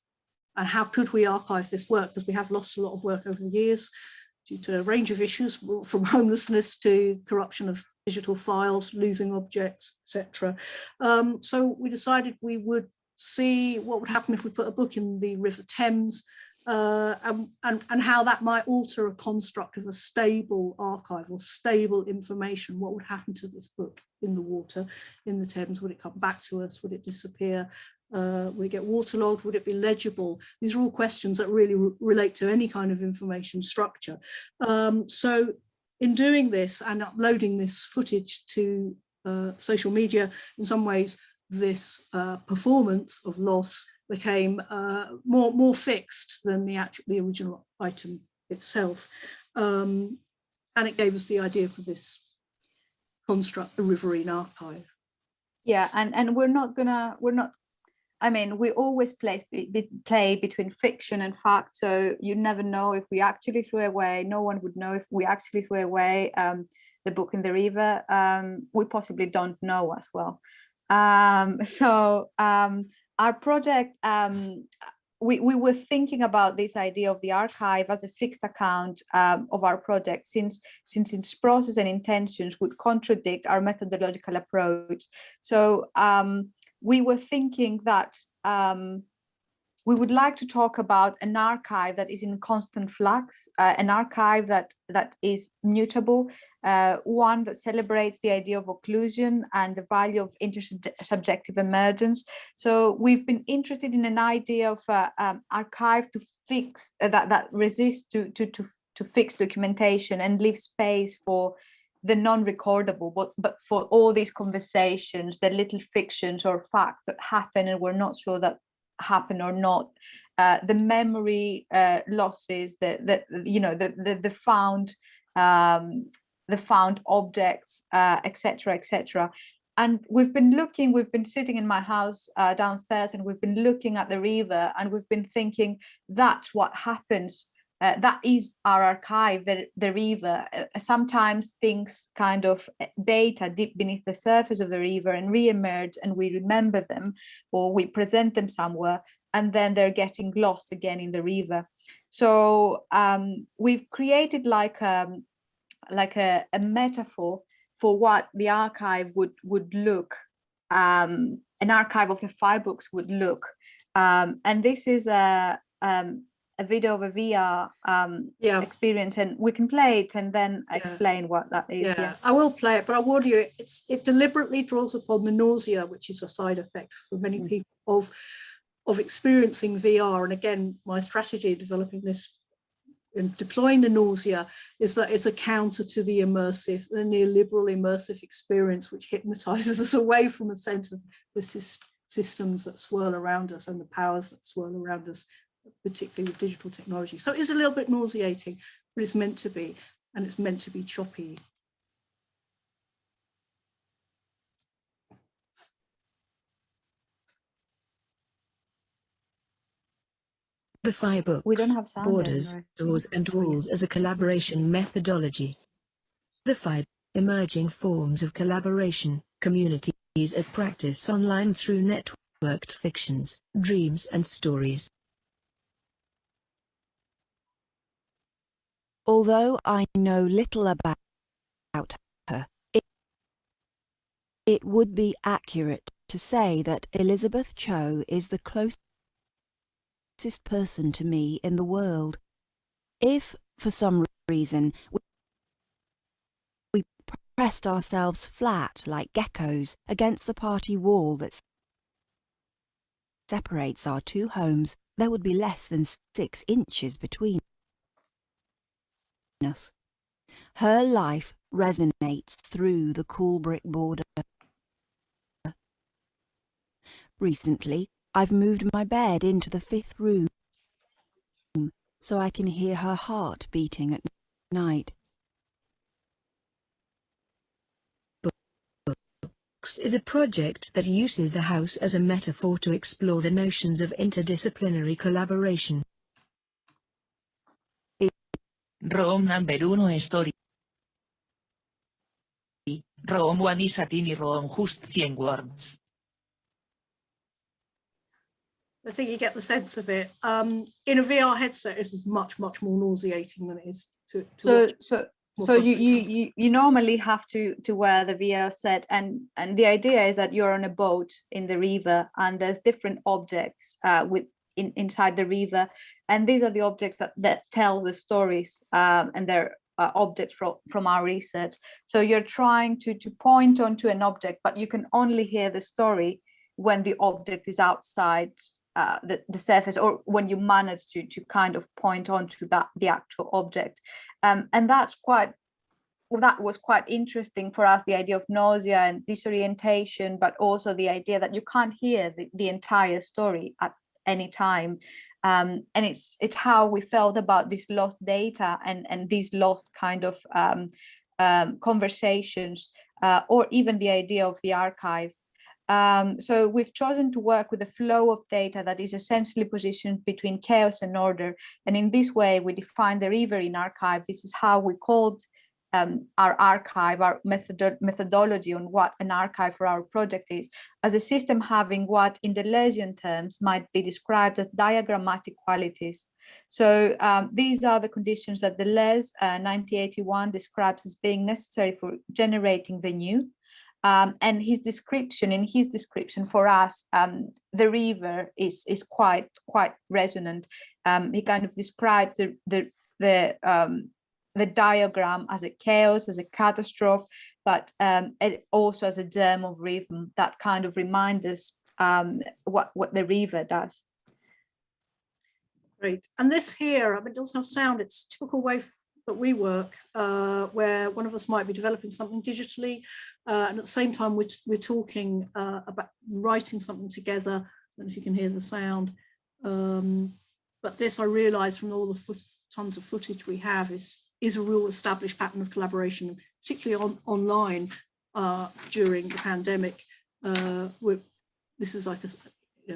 and how could we archive this work, because we have lost a lot of work over the years due to a range of issues, from homelessness to corruption of digital files, losing objects, etc. So we decided we would see what would happen if we put a book in the River Thames, and how that might alter a construct of a stable archive or stable information. What would happen to this book in the water, in the Thames? Would it come back to us? Would it disappear? Would it get waterlogged? Would it be legible? These are all questions that really relate to any kind of information structure. So in doing this and uploading this footage to social media, in some ways, this performance of loss became more fixed than the original item itself, and it gave us the idea for this construct, the riverine archive. Yeah, and we're not. I mean, we always play between fiction and fact, so you never know if we actually threw away. No one would know if we actually threw away the book in the river. We possibly don't know as well. So our project, we were thinking about this idea of the archive as a fixed account of our project, since its process and intentions would contradict our methodological approach. So we were thinking that we would like to talk about an archive that is in constant flux, an archive that is mutable, one that celebrates the idea of occlusion and the value of intersubjective emergence. So we've been interested in an idea of archive to fix that resists to fix documentation and leave space for the non-recordable, but for all these conversations, the little fictions or facts that happen and we're not sure that happen or not, the memory losses, the found objects, etc., etc. And we've been sitting in my house downstairs, and we've been looking at the river, and we've been thinking that's what happens that is our archive, the river. Sometimes things kind of data deep beneath the surface of the river and re-emerge, and we remember them or we present them somewhere, and then they're getting lost again in the river. So we've created like a metaphor for what the archive would look, an archive of the Phi Books would look. And this is a video of a VR experience, and we can play it and then explain what that is. Yeah, I will play it, but I warn you, it deliberately draws upon the nausea, which is a side effect for many people of experiencing VR. And again, my strategy developing this and deploying the nausea is that it's a counter to the immersive, the neoliberal immersive experience, which hypnotizes us away from a sense of the systems that swirl around us and the powers that swirl around us, particularly with digital technology. So it is a little bit nauseating, but it's meant to be, and it's meant to be choppy. The Phi Books, We don't have sound, Borders, Doors and Walls as a collaboration methodology. The Phi, emerging forms of collaboration, communities of practice online through networked fictions, dreams and stories. Although I know little about her, it would be accurate to say that Elizabeth Cho is the closest person to me in the world. If, for some reason, we pressed ourselves flat like geckos against the party wall that separates our two homes, there would be less than 6 inches between us. Her life resonates through the cool brick border. Recently, I've moved my bed into the 5th room so I can hear her heart beating at night. Books is a project that uses the house as a metaphor to explore the notions of interdisciplinary collaboration. Room number 1 story. Room 1 is a tiny room, just 10 words. I think you get the sense of it. In a VR headset, this is much more nauseating than it is to watch. So you normally have to wear the VR set, and the idea is that you're on a boat in the river, and there's different objects inside the river, and these are the objects that tell the stories, and they're objects from our research. So you're trying to point onto an object, but you can only hear the story when the object is outside the surface, or when you manage to kind of point onto the actual object, and that was quite interesting for us, the idea of nausea and disorientation, but also the idea that you can't hear the entire story at any time, and it's how we felt about this lost data and these lost kind of conversations, or even the idea of the archive. So we've chosen to work with a flow of data that is essentially positioned between chaos and order. And in this way, we define the river in archive. This is how we called our archive, our methodology on what an archive for our project is, as a system having what in the Deleuzian terms might be described as diagrammatic qualities. So these are the conditions that Deleuze 1981 describes as being necessary for generating the new. And in his description for us, the river is quite resonant. He kind of describes the diagram as a chaos, as a catastrophe, but also as a germ of rhythm that kind of reminds us what the river does. Great. And this here, I mean, it doesn't have sound. It's a typical way that we work, where one of us might be developing something digitally, and at the same time we're talking about writing something together. I don't know if you can hear the sound, but this, I realized from all the tons of footage we have, is a real established pattern of collaboration, particularly online during the pandemic. This is like a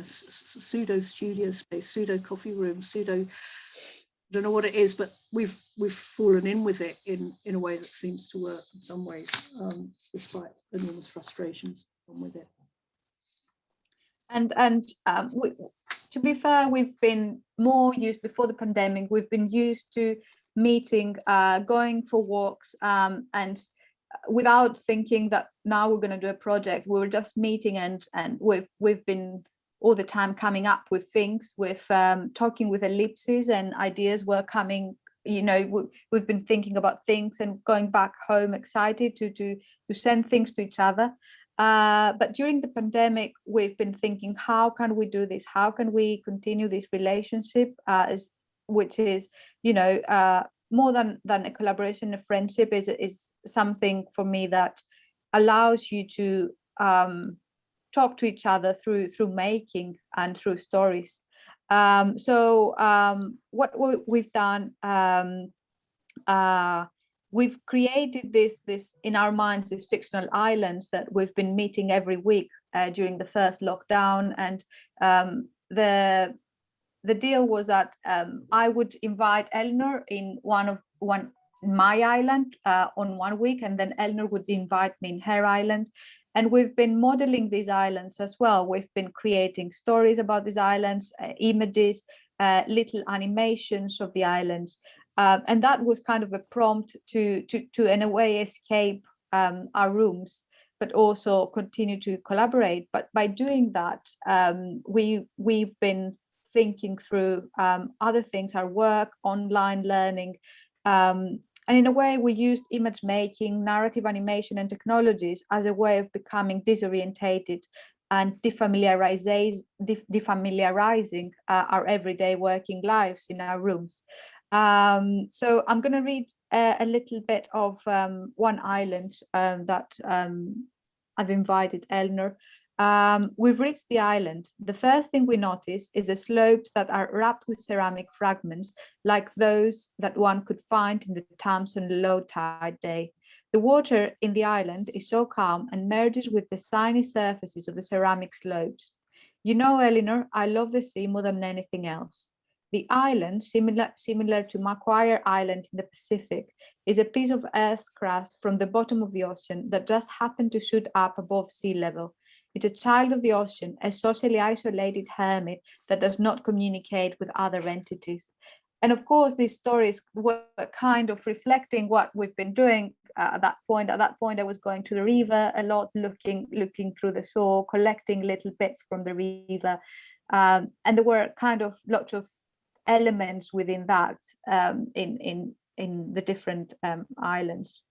pseudo studio space, pseudo coffee room, pseudo don't know what it is, but we've fallen in with it in a way that seems to work in some ways, despite enormous frustrations with it. And to be fair, we've been more used before the pandemic. We've been used to meeting, going for walks, and without thinking that now we're going to do a project. We were just meeting, and we've been all the time coming up with things, with talking with ellipses, and ideas were coming. You know, we've been thinking about things and going back home excited to send things to each other. But during the pandemic, we've been thinking, how can we do this? How can we continue this relationship, which is, you know, more than a collaboration, a friendship is something for me that allows you to talk to each other through making and through stories. So what we've done, we've created this in our minds, these fictional islands that we've been meeting every week during the first lockdown. And the deal was that I would invite Eleanor in my island on 1 week, and then Eleanor would invite me in her island. And we've been modeling these islands as well. We've been creating stories about these islands, images, little animations of the islands. And that was kind of a prompt to in a way escape our rooms, but also continue to collaborate. But by doing that, we've been thinking through other things, our work, online learning. And in a way, we used image making, narrative animation, and technologies as a way of becoming disorientated and defamiliarizing our everyday working lives in our rooms. So I'm going to read a little bit of one island that I've invited Eleanor. We've reached the island. The first thing we notice is the slopes that are wrapped with ceramic fragments, like those that one could find in the Thames on a low tide day. The water in the island is so calm and merges with the shiny surfaces of the ceramic slopes. You know, Eleanor, I love the sea more than anything else. The island, similar to Macquarie Island in the Pacific, is a piece of earth's crust from the bottom of the ocean that just happened to shoot up above sea level. It's a child of the ocean, a socially isolated hermit that does not communicate with other entities. And of course, these stories were kind of reflecting what we've been doing at that point. At that point, I was going to the river a lot, looking through the shore, collecting little bits from the river. And there were kind of lots of elements within that in the different islands.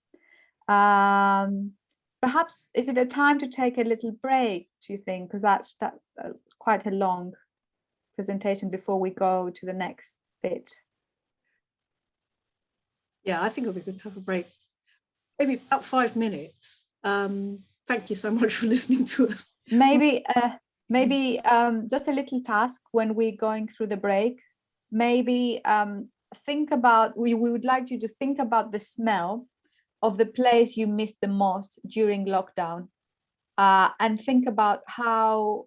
Perhaps is it a time to take a little break, do you think? Because that's quite a long presentation before we go to the next bit. Yeah, I think it'll be good to have a break. Maybe about 5 minutes. Thank you so much for listening to us. Maybe just a little task when we're going through the break. Maybe think about, we would like you to think about the smell of the place you missed the most during lockdown, and think about how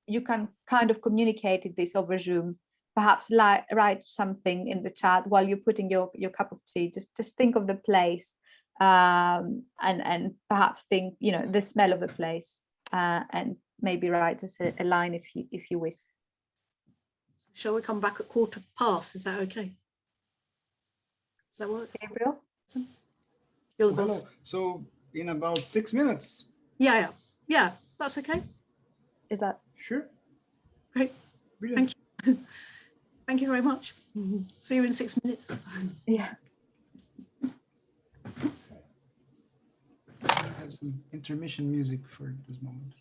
you can kind of communicate this over Zoom. Perhaps write something in the chat while you're putting your cup of tea. Just think of the place, and perhaps think, you know, the smell of the place, and maybe write us a line if you wish. Shall we come back at 15:15? Is that okay? Does that work? Gabriel? You're the boss. Hello. So in about 6 minutes. Yeah, that's okay. Is that? Sure. Great. Brilliant. Thank you. Thank you very much. See you in 6 minutes. Yeah. I have some intermission music for this moment.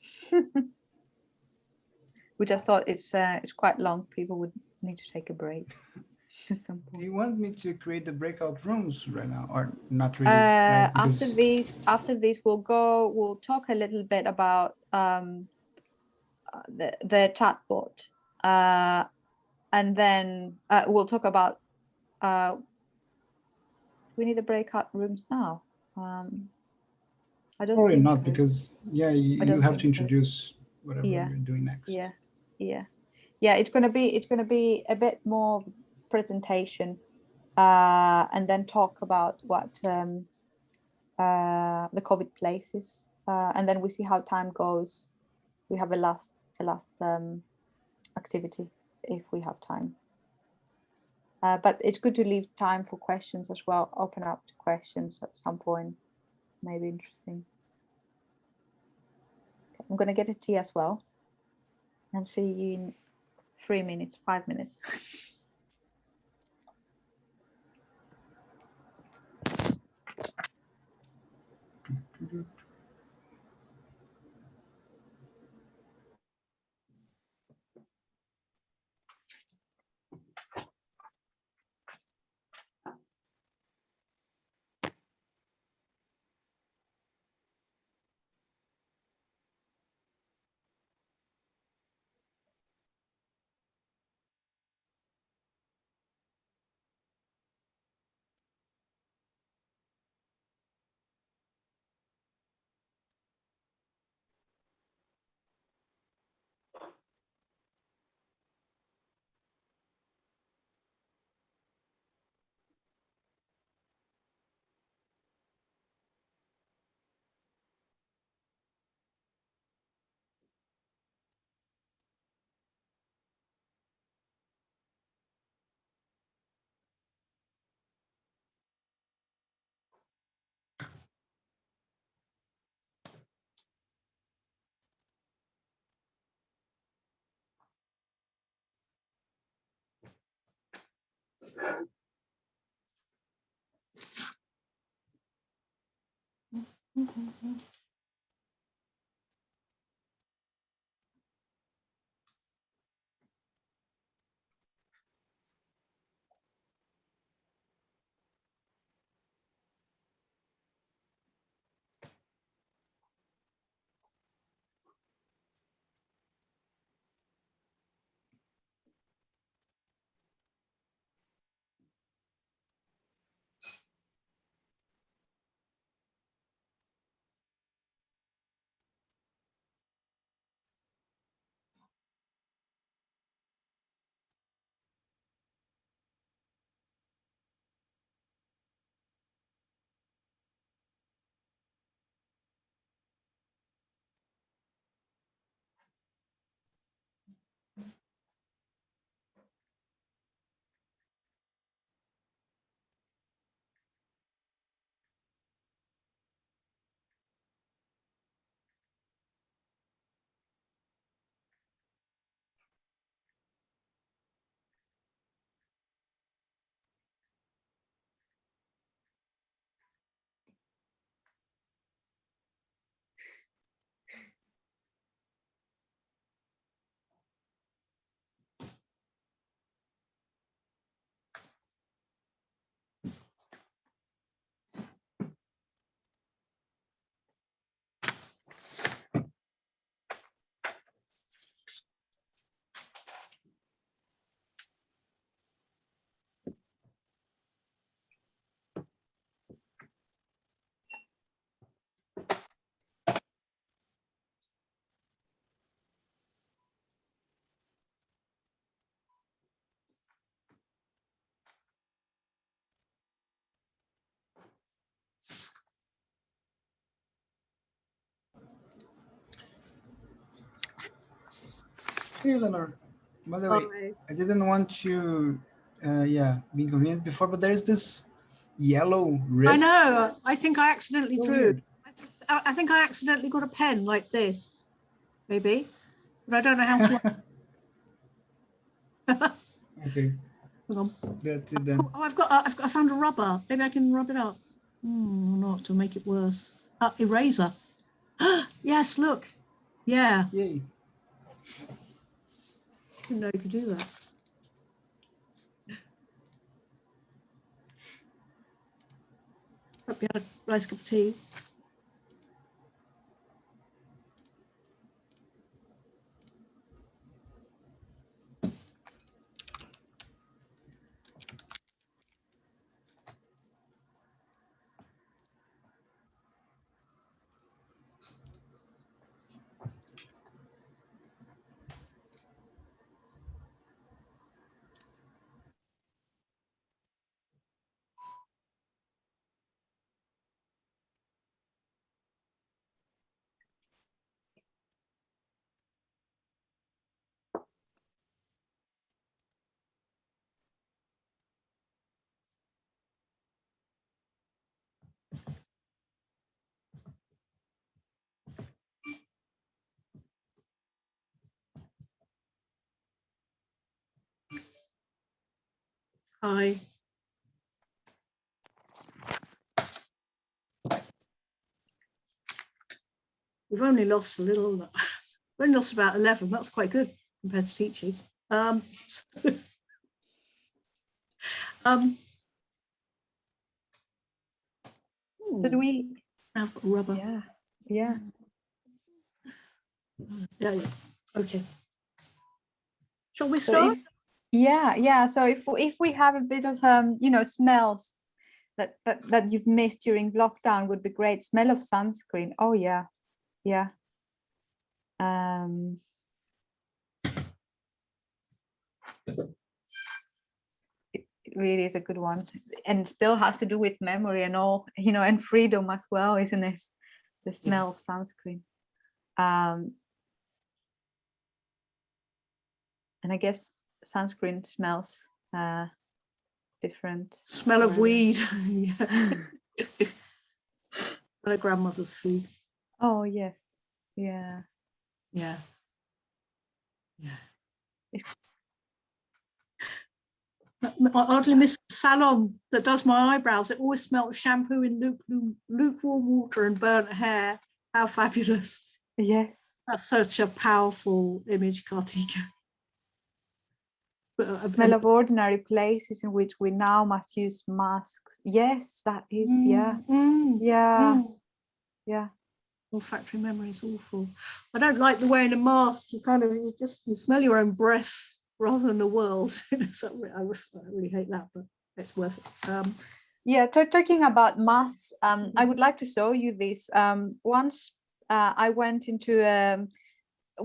We just thought it's quite long. People would need to take a break at some point. Do you want me to create the breakout rooms right now, or not really? Right? After this, we'll talk a little bit about the chatbot, and then we'll talk about. We need the breakout rooms now. I don't. Probably think not, so. because you have to introduce whatever you're doing next. Yeah. It's gonna be a bit more presentation, and then talk about what the COVID places, and then we see how time goes. We have a last activity if we have time. But it's good to leave time for questions as well. Open up to questions at some point. Maybe interesting. Okay, I'm going to get a tea as well, and see you in 3 minutes, 5 minutes. Hey, Eleanor. By the way, I didn't want to, be inconvenient before, but there's this yellow wrist. I know. I think I accidentally So drew. weird. I think I accidentally got a pen like this, maybe, but I don't know how to. Okay. Hang on. That's it then. Oh, I found a rubber. Maybe I can rub it up. Not to make it worse. Eraser. Yes, look. Yeah. Yay. Didn't know you could do that. Hope you had a nice cup of tea. Hi. We've only lost a little. We've only lost about 11. That's quite good compared to teaching. Did we? Have rubber. Yeah. Yeah. Yeah. Okay. Shall we So start? yeah. So if we have a bit of smells that you've missed during lockdown would be great. Smell of sunscreen. Oh yeah. It really is a good one, and still has to do with memory and all, and freedom as well, isn't it? The smell of sunscreen. And I guess sunscreen smells different. Smell of weed. My grandmother's food. Oh yes. Yeah. I hardly miss the salon that does my eyebrows. It always smelled of shampoo in lukewarm water and burnt hair. How fabulous. Yes. That's such a powerful image, Kartika. Smell of ordinary places in which we now must use masks. Yes, that is, yeah. Olfactory memory is awful. I don't like the wearing a mask. You smell your own breath rather than the world. So I really hate that, but it's worth it. Talking about masks, I would like to show you this. Once I went into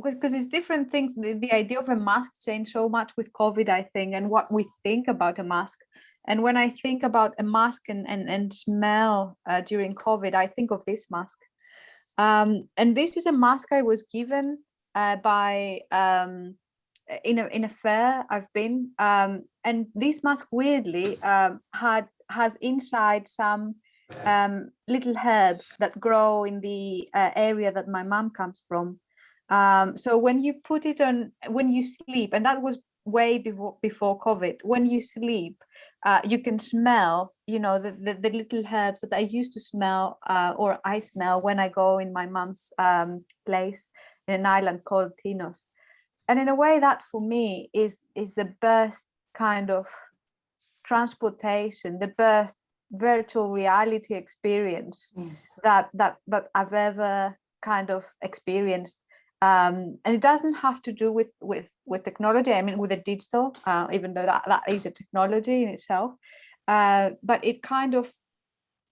because it's different things. The idea of a mask changed so much with COVID, I think, and what we think about a mask. And when I think about a mask and smell during COVID, I think of this mask. And this is a mask I was given by in a fair I've been, and this mask weirdly has inside some little herbs that grow in the area that my mom comes from. So when you put it on, when you sleep, and that was way before COVID, when you sleep, you can smell, the little herbs that I used to smell, or I smell when I go in my mom's place in an island called Tinos. And in a way, that for me is the best kind of transportation, the best virtual reality experience that I've ever kind of experienced. And it doesn't have to do with technology. I mean, with the digital, even though that is a technology in itself. But it kind of,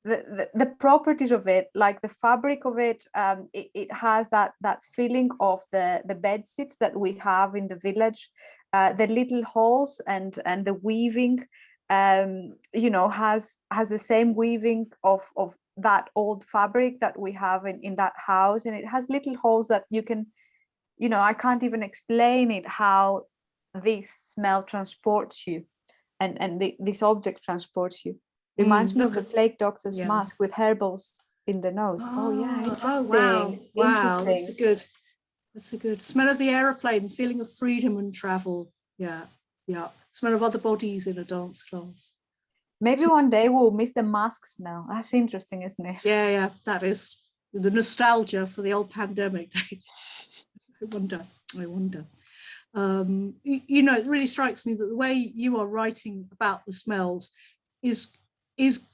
the properties of it, like the fabric of it, it has that feeling of the bed sheets that we have in the village, the little holes and the weaving, has the same weaving of that old fabric that we have in that house, and it has little holes that you can, I can't even explain it, how this smell transports you, and this object transports you. Reminds me of the plague doctor's mask with herbals in the nose. Interesting. Wow, that's a good smell of the aeroplane, feeling of freedom and travel. Smell of other bodies in a dance class. Maybe one day we'll miss the mask smell. That's interesting, isn't it? Yeah, that is the nostalgia for the old pandemic days. I wonder. It really strikes me that the way you are writing about the smells is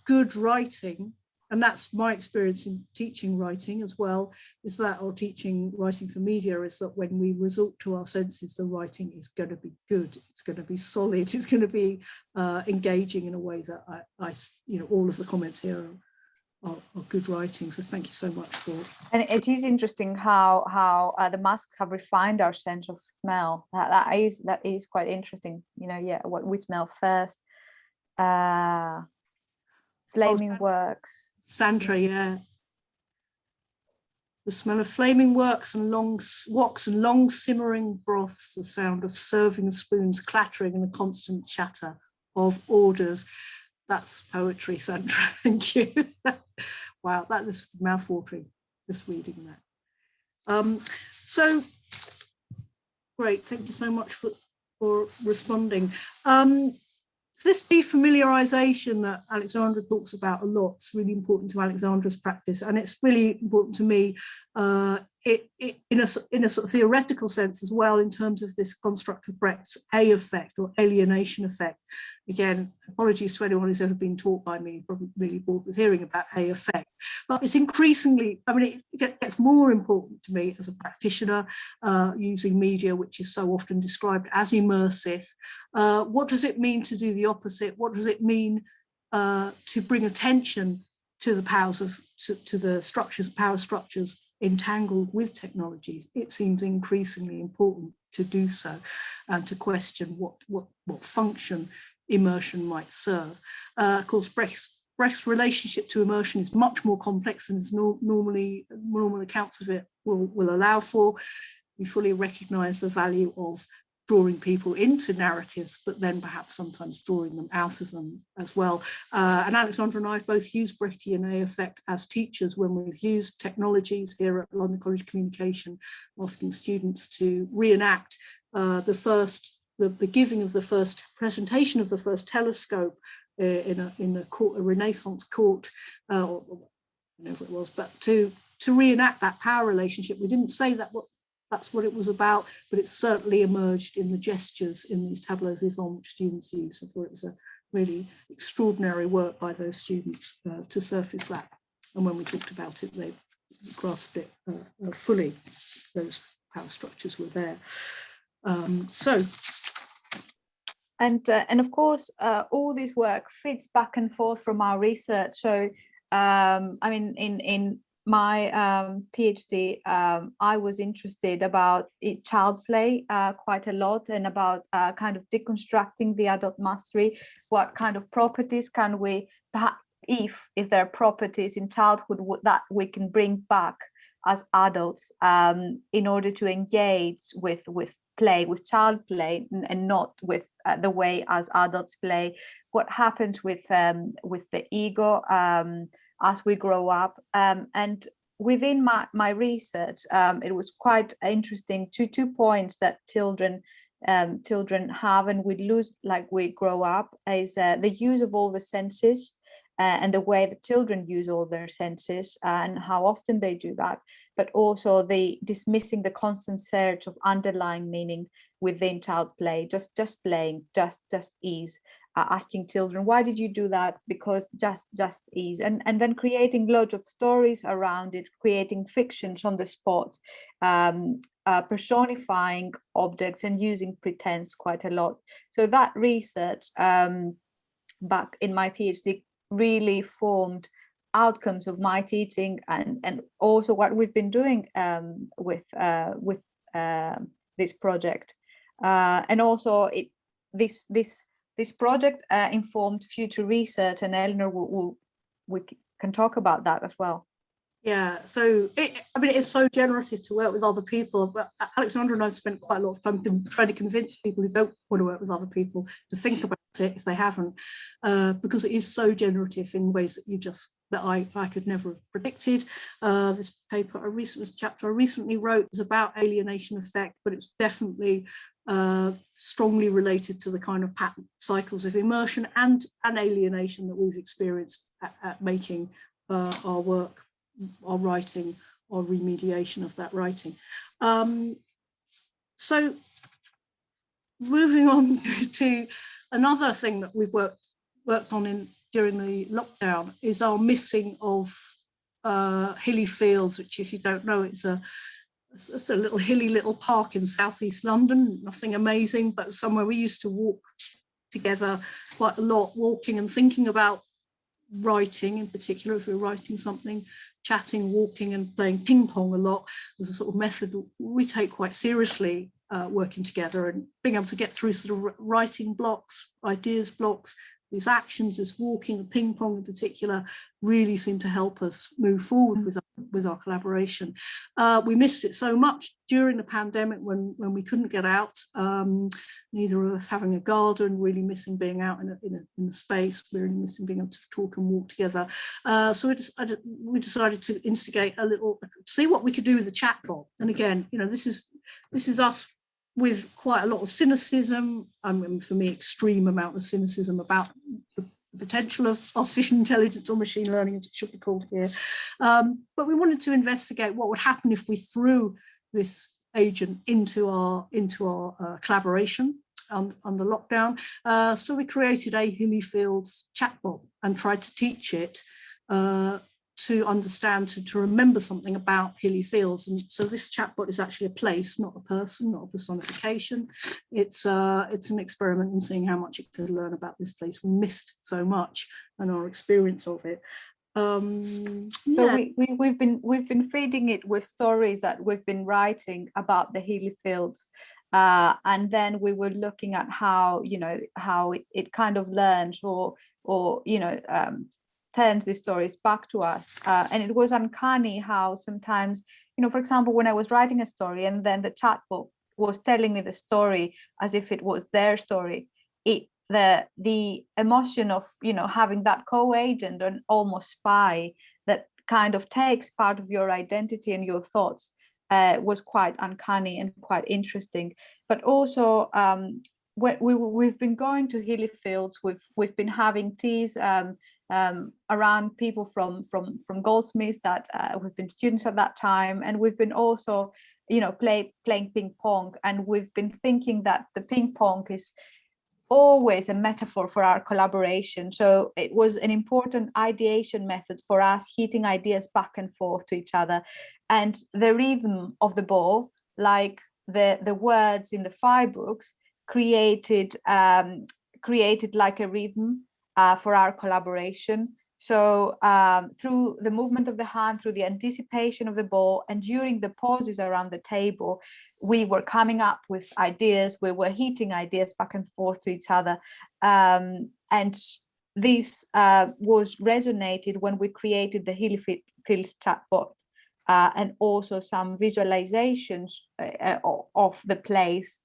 good writing, and that's my experience in teaching writing as well, or teaching writing for media, is that when we resort to our senses, the writing is going to be good, it's going to be solid, it's going to be engaging in a way that I all of the comments here are good writing. So thank you so much for. And it is interesting how the masks have refined our sense of smell. That is quite interesting. What we smell first. Flaming works. Santra, The smell of flaming works and woks and long simmering broths, the sound of serving spoons clattering and the constant chatter of orders. That's poetry, Sandra. Thank you. Wow, that is mouth-watering, just reading that. So great, thank you so much for responding. this defamiliarization that Alexandra talks about a lot is really important to Alexandra's practice, and it's really important to me in a sort of theoretical sense as well, in terms of this construct of Brecht's A effect or alienation effect. Again, apologies to anyone who's ever been taught by me, probably really bored with hearing about A effect, but it's increasingly, I mean, it gets more important to me as a practitioner using media, which is so often described as immersive. What does it mean to do the opposite? What does it mean to bring attention to the powers of, to the structures, power structures entangled with technologies? It seems increasingly important to do so and to question what function immersion might serve. Of course, Brecht's relationship to immersion is much more complex than normal accounts of it will allow for. We fully recognise the value of drawing people into narratives, but then perhaps sometimes drawing them out of them as well. And Alexandra and I have both used Brechtian A effect as teachers when we've used technologies here at London College of Communication, asking students to reenact the giving of the first presentation of the first telescope in a Renaissance court, or whatever it was, but to reenact that power relationship. We didn't say that's what it was about, but it certainly emerged in the gestures in these tableaux vivants which students use. I thought it was a really extraordinary work by those students to surface that. And when we talked about it, they grasped it fully. Those power structures were there. And of course, all this work fits back and forth from our research. So, I mean, in my PhD, I was interested about child play quite a lot, and about kind of deconstructing the adult mastery. What kind of properties can we, if there are properties in childhood that we can bring back as adults in order to engage with play, with child play, and not with the way as adults play. What happens with the ego as we grow up, and within my research, it was quite interesting. Two points that children have and we lose like we grow up is the use of all the senses. And the way that children use all their senses and how often they do that, but also the dismissing the constant search of underlying meaning within child play, just playing, just ease, asking children, why did you do that? Because just ease, and then creating loads of stories around it, creating fictions on the spot, personifying objects and using pretense quite a lot. So that research back in my PhD really formed outcomes of my teaching, and also what we've been doing with this project, and also this project informed future research, and Eleanor we can talk about that as well. Yeah, so it is so generative to work with other people, but Alexandra and I've spent quite a lot of time trying to convince people who don't want to work with other people to think about it if they haven't, because it is so generative in ways that I could never have predicted. This paper, this chapter I recently wrote is about alienation effect, but it's definitely strongly related to the kind of pattern cycles of immersion and alienation that we've experienced at making our work, our writing, or remediation of that writing. So moving on to another thing that we've worked on during the lockdown is our missing of Hillyfields, which, if you don't know, it's a little hilly little park in southeast London, nothing amazing, but somewhere we used to walk together quite a lot, walking and thinking about writing, in particular if we're writing something, chatting, walking and playing ping pong a lot. There's a sort of method that we take quite seriously, working together and being able to get through sort of writing blocks, ideas blocks. These actions, this walking and ping pong in particular, really seem to help us move forward with our collaboration. We missed it so much during the pandemic when we couldn't get out. Neither of us having a garden, really missing being out in the space, really missing being able to talk and walk together. So we decided to instigate a little, see what we could do with the chatbot. And again, this is us with quite a lot of cynicism, and for me, extreme amount of cynicism about the potential of artificial intelligence or machine learning, as it should be called here. But we wanted to investigate what would happen if we threw this agent into our collaboration under lockdown. So we created a Hillyfields chatbot and tried to teach it to understand, to remember something about Hillyfields. And so this chatbot is actually a place, not a person, not a personification. It's an experiment in seeing how much it could learn about this place. We missed so much and our experience of it. So we've been feeding it with stories that we've been writing about the Hillyfields, and then we were looking at how it kind of learns or turns these stories back to us, and it was uncanny how sometimes, for example, when I was writing a story and then the chatbot was telling me the story as if it was their story, the emotion of having that co-agent and almost spy that kind of takes part of your identity and your thoughts was quite uncanny and quite interesting. But also we've been going to Hillyfields, we've been having teas around people from Goldsmiths that we've been students at that time, and we've been also playing ping pong, and we've been thinking that the ping pong is always a metaphor for our collaboration. So it was an important ideation method for us, hitting ideas back and forth to each other, and the rhythm of the ball, like the words in the Phi Books, created like a rhythm for our collaboration. So through the movement of the hand, through the anticipation of the ball, and during the pauses around the table, we were coming up with ideas, we were hitting ideas back and forth to each other. And this was resonated when we created the Hillyfields Chatbot, and also some visualizations of the place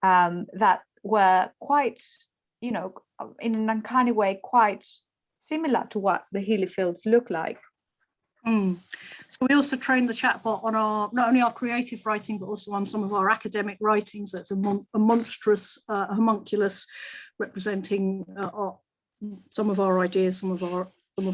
that were quite, in an uncanny way, quite similar to what the Hillyfields look like. So we also trained the chatbot on not only our creative writing, but also on some of our academic writings. That's a monstrous homunculus representing some of our ideas, some of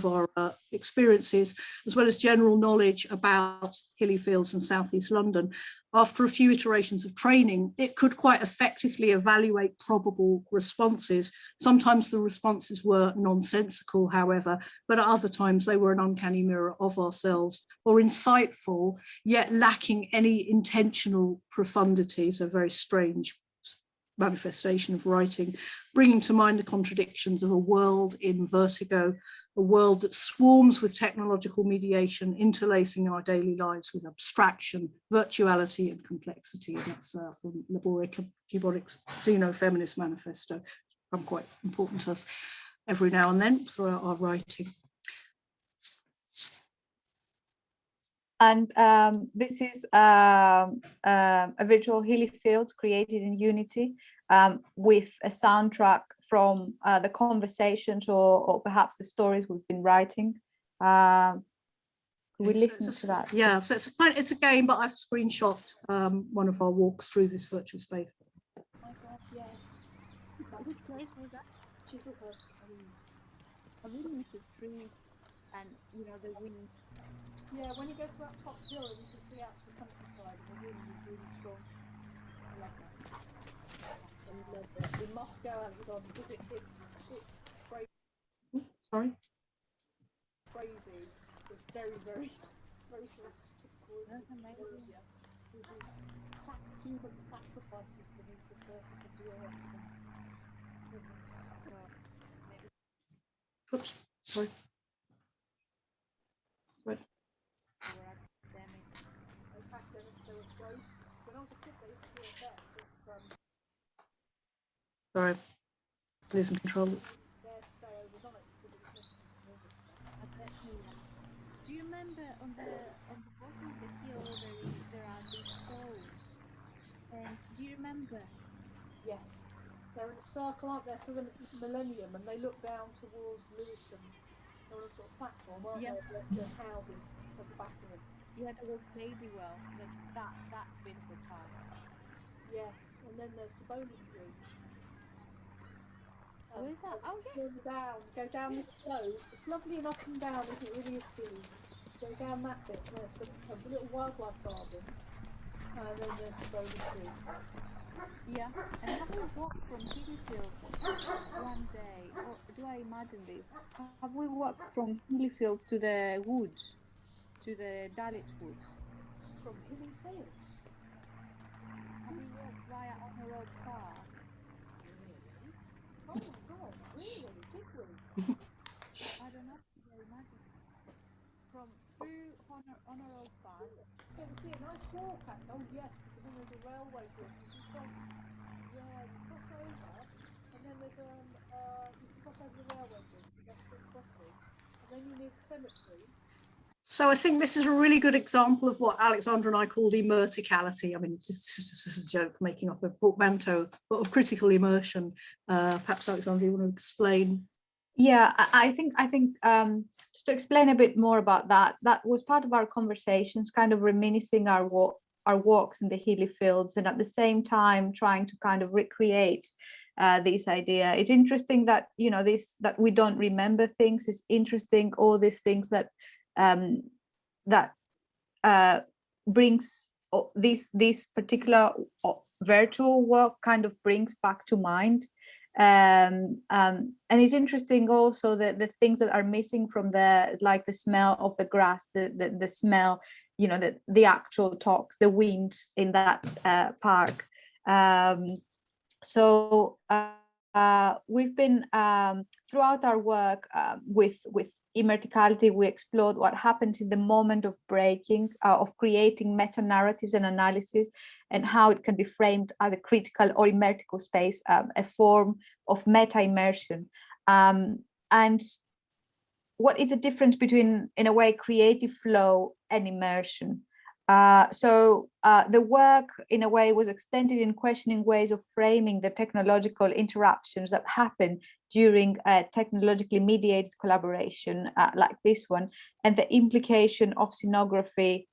our experiences, as well as general knowledge about Hillyfields and Southeast London. After a few iterations of training, it could quite effectively evaluate probable responses. Sometimes the responses were nonsensical, however, but at other times they were an uncanny mirror of ourselves, or insightful, yet lacking any intentional profundity. So very strange manifestation of writing, bringing to mind the contradictions of a world in vertigo, a world that swarms with technological mediation, interlacing our daily lives with abstraction, virtuality, and complexity. And that's from Laborica Cubotics Xenofeminist Manifesto. Quite important to us every now and then throughout our writing. And this is a virtual Hillyfields created in Unity, with a soundtrack from the conversations or perhaps the stories we've been writing. We listen to that. Yeah, so it's a game, but I've screenshot one of our walks through this virtual space. Oh my God, yes. Which place was that? Chislehurst Caves. I really missed the tree and the wind. Yeah, when you go to that top hill and you can see out to the countryside, and the wind is really strong. I love that. I love it. We must go out with on because it's crazy. Sorry. Crazy. It's very, very, very sort of typical. That's amazing. Yeah. With these human sacrifices beneath the surface of the earth. Oops. Sorry. Right. Academics, they were ghosts. When I was a kid, they used to be a bet. Sorry, losing control. Dare stay overnight because it was I bet you. Do you remember on the bottom of the hill there are these stones? And do you remember? Yes. They're in a circle, aren't they, for the millennium, and they look down towards Lewisham. They're on a sort of platform, aren't they? There's houses at the back of them. Yeah, there was Baby Well. That bit of the park. Yes, and then there's the bowling bridge. Oh, is that? Oh, yes. Go down this close. It's lovely and up and down, isn't it? Really is green. Go down that bit. There's a little wildlife garden, and then there's the bowling green. Yeah. And have we walked from Hillyfields one day, or do I imagine this? Have we walked from Hillyfields to the woods, to the Dulwich woods? From Hillyfields? Have we walked via Honor Road Park? Oh my God, really? Did we? I don't know. I imagine. Through Honor Road Park. It would be a nice walk. Oh yes, because then there's a railway bridge. You cross over, and then there's you can cross over the railway bridge, pedestrian crossing, and then you need the cemetery. So I think this is a really good example of what Alexandra and I called immerticality. I mean, this is a joke, making up a portmanteau, but of critical immersion. Perhaps Alexandra, you want to explain? Yeah, I think just to explain a bit more about that was part of our conversations, kind of reminiscing our walks in the Hillyfields, and at the same time trying to kind of recreate this idea. It's interesting that, you know, that we don't remember things. It's interesting, all these things that brings this particular virtual work kind of brings back to mind. And it's interesting also that the things that are missing from like the smell of the grass, the smell, you know, the actual talks, the wind in that park. So we've been throughout our work with immerticality, we explored what happens in the moment of breaking, of creating meta narratives and analysis, and how it can be framed as a critical or immertical space, a form of meta immersion. And what is the difference between, in a way, creative flow and immersion? So the work, in a way, was extended in questioning ways of framing the technological interruptions that happen during a technologically mediated collaboration like this one, and the implication of scenography,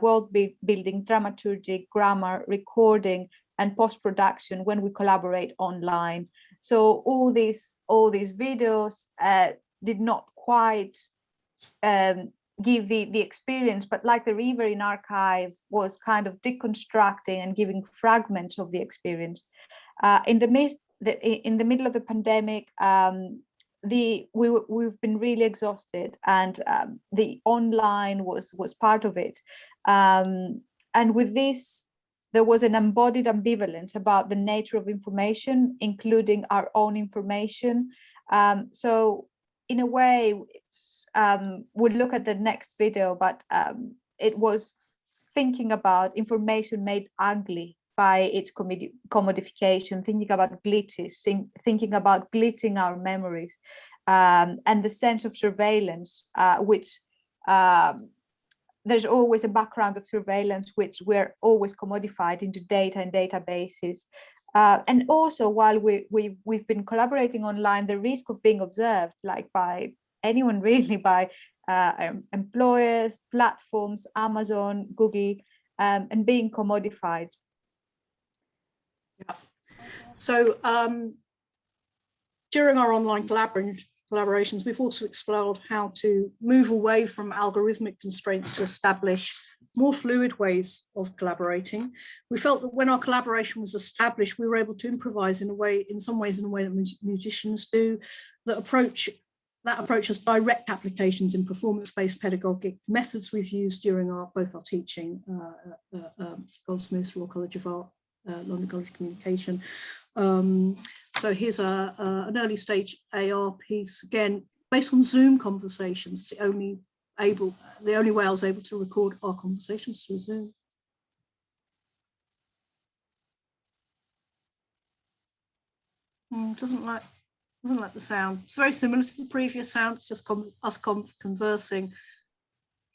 world building, dramaturgy, grammar, recording, and post-production when we collaborate online. So all these videos did not quite give the experience, but like the river in archive was kind of deconstructing and giving fragments of the experience. In the middle of the pandemic, we've been really exhausted, and the online was part of it. And with this, there was an embodied ambivalence about the nature of information, including our own information. So in a way, we'll look at the next video, but it was thinking about information made ugly by its commodification, thinking about glitches, thinking about glitching our memories, and the sense of surveillance, which there's always a background of surveillance, which we're always commodified into data and databases. And also, while we've been collaborating online, the risk of being observed, like by anyone really, by employers, platforms, Amazon, Google, and being commodified. Yeah. So during our online collaborations, we've also explored how to move away from algorithmic constraints to establish more fluid ways of collaborating. We felt that when our collaboration was established, we were able to improvise in some ways in a way that musicians do. That approach has direct applications in performance-based pedagogic methods we've used during both our teaching, Goldsmiths, Royal College of Art, London College of Communication. So here's an early stage AR piece, again, based on Zoom conversations. The only way I was able to record our conversations through Zoom. Doesn't like the sound. It's very similar to the previous sound. It's just us conversing,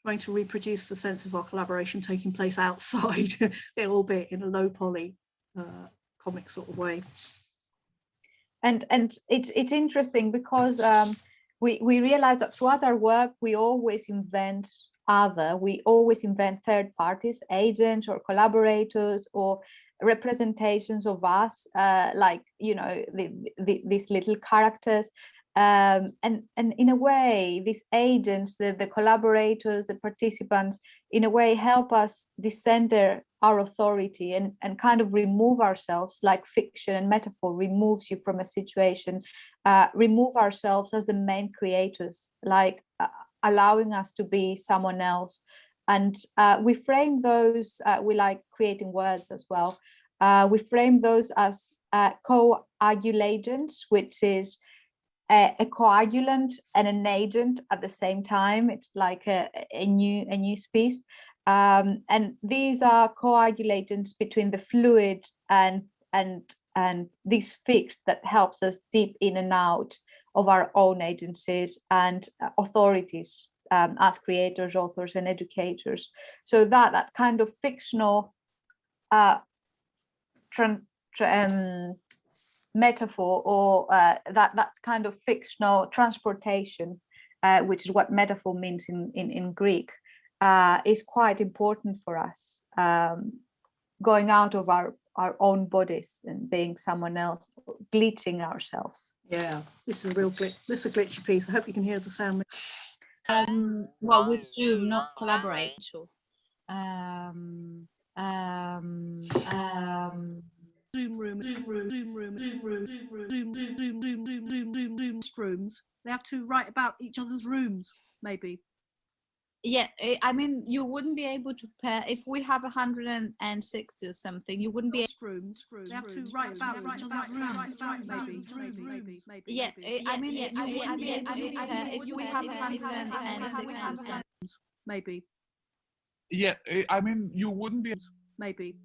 trying to reproduce the sense of our collaboration taking place outside, albeit in a low poly comic sort of way. And it's interesting because we realize that throughout our work, we always invent other, we always invent third parties, agents or collaborators or representations of us, like, you know, these little characters. And in a way, these agents, the collaborators, the participants, in a way help us decenter our authority and kind of remove ourselves, like fiction and metaphor removes you from a situation, remove ourselves as the main creators, like allowing us to be someone else. And we frame those, we like creating words as well. We frame those as coagulagents, which is a coagulant and an agent at the same time. It's like a new species. And these are coagulagents between the fluid and this fixed that helps us dip in and out of our own agencies and authorities as creators, authors, and educators. So that kind of fictional metaphor, or that kind of fictional transportation, which is what metaphor means in Greek, is quite important for us, going out of our own bodies and being someone else, glitching ourselves. Yeah, this is a real glitch. This is a glitchy piece. I hope you can hear the sound. Well, with Zoom, not collaborate. Rooms. They have to write about each other's rooms, maybe. Yeah, I mean, you wouldn't be able to pair if we have 160 or something. You wouldn't be rooms. They have to write about each other's rooms, maybe. Yeah, I mean, if we have 160 or something, maybe. Yeah, I mean, you wouldn't be. Maybe.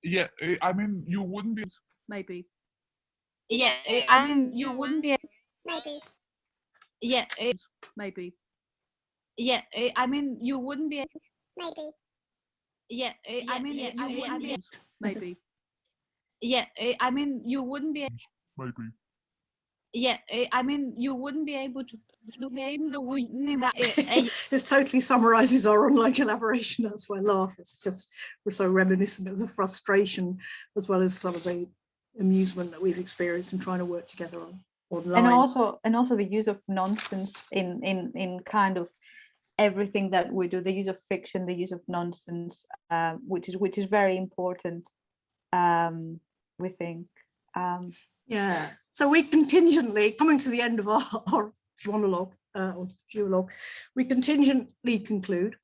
Yeah, I mean, you wouldn't be. Maybe. Yeah, I mean, you wouldn't be. Maybe. Yeah, maybe. Yeah, I mean, you wouldn't be. Maybe. Yeah, I mean, you wouldn't be. Maybe. Yeah, I mean, you wouldn't be. Maybe. Yeah, I mean, you wouldn't be able to name the word. This totally summarizes our online collaboration. That's why I laugh. It's just, we're so reminiscent of the frustration as well as some of the amusement that we've experienced in trying to work together online. And also the use of nonsense in kind of everything that we do, the use of fiction, the use of nonsense, which is very important, we think. Yeah, so we contingently, coming to the end of our monologue or duologue, we contingently conclude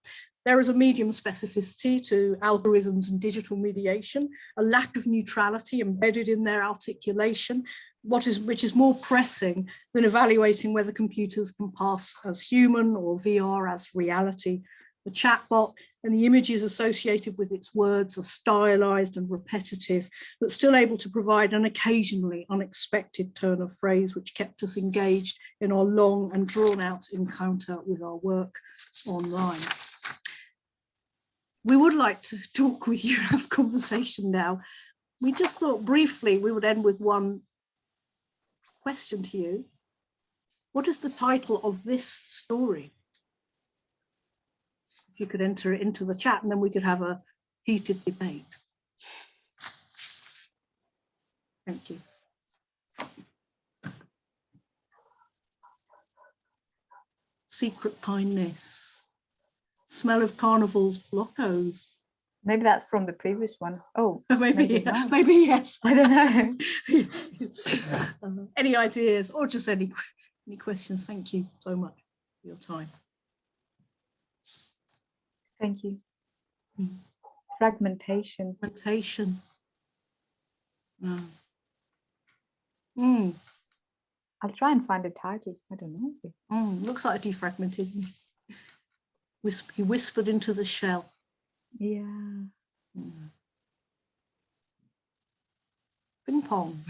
there is a medium specificity to algorithms and digital mediation, a lack of neutrality embedded in their articulation, which is more pressing than evaluating whether computers can pass as human or VR as reality. The chatbot and the images associated with its words are stylized and repetitive, but still able to provide an occasionally unexpected turn of phrase, which kept us engaged in our long and drawn out encounter with our work online. We would like to talk with you and have conversation now. We just thought briefly we would end with one question to you. What is the title of this story? If you could enter it into the chat, and then we could have a heated debate. Thank you. Secret kindness. Smell of carnival's blockos. Maybe that's from the previous one. Oh, maybe yes. I don't know. Yes. Any ideas or just any questions? Thank you so much for your time. Thank you. Fragmentation. Fragmentation. I'll try and find a title. I don't know. Looks like a defragmented. He whispered into the shell. Yeah. Ping pong.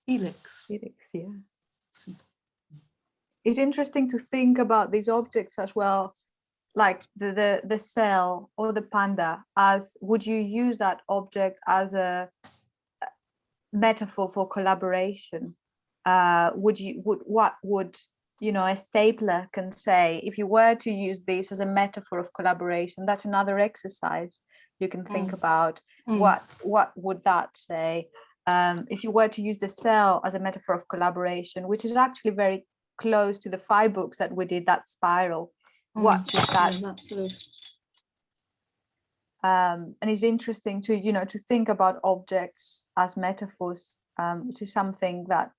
Helix. Helix, yeah. It's interesting to think about these objects as well, like the cell or the panda, as would you use that object as a metaphor for collaboration? what would a stapler can say if you were to use this as a metaphor of collaboration? That's another exercise you can think about. What would that say? If you were to use the cell as a metaphor of collaboration, which is actually very close to the Phi Books that we did, that spiral, what would that? And it's interesting to to think about objects as metaphors, which is something that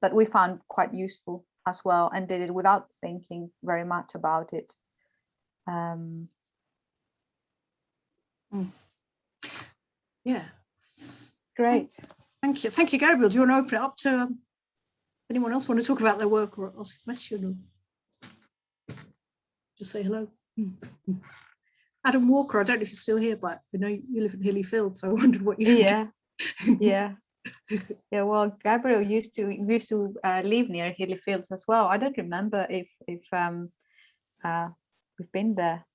that we found quite useful as well, and did it without thinking very much about it. Yeah. Great. Thank you, Gabriel. Do you want to open it up to anyone else want to talk about their work or ask a question, or just say hello? Adam Walker, I don't know if you're still here, but I know you live in Hillyfields, so I wondered what you think. Yeah. Well, Gabriel used to live near Hillyfields as well. I don't remember if we've been there.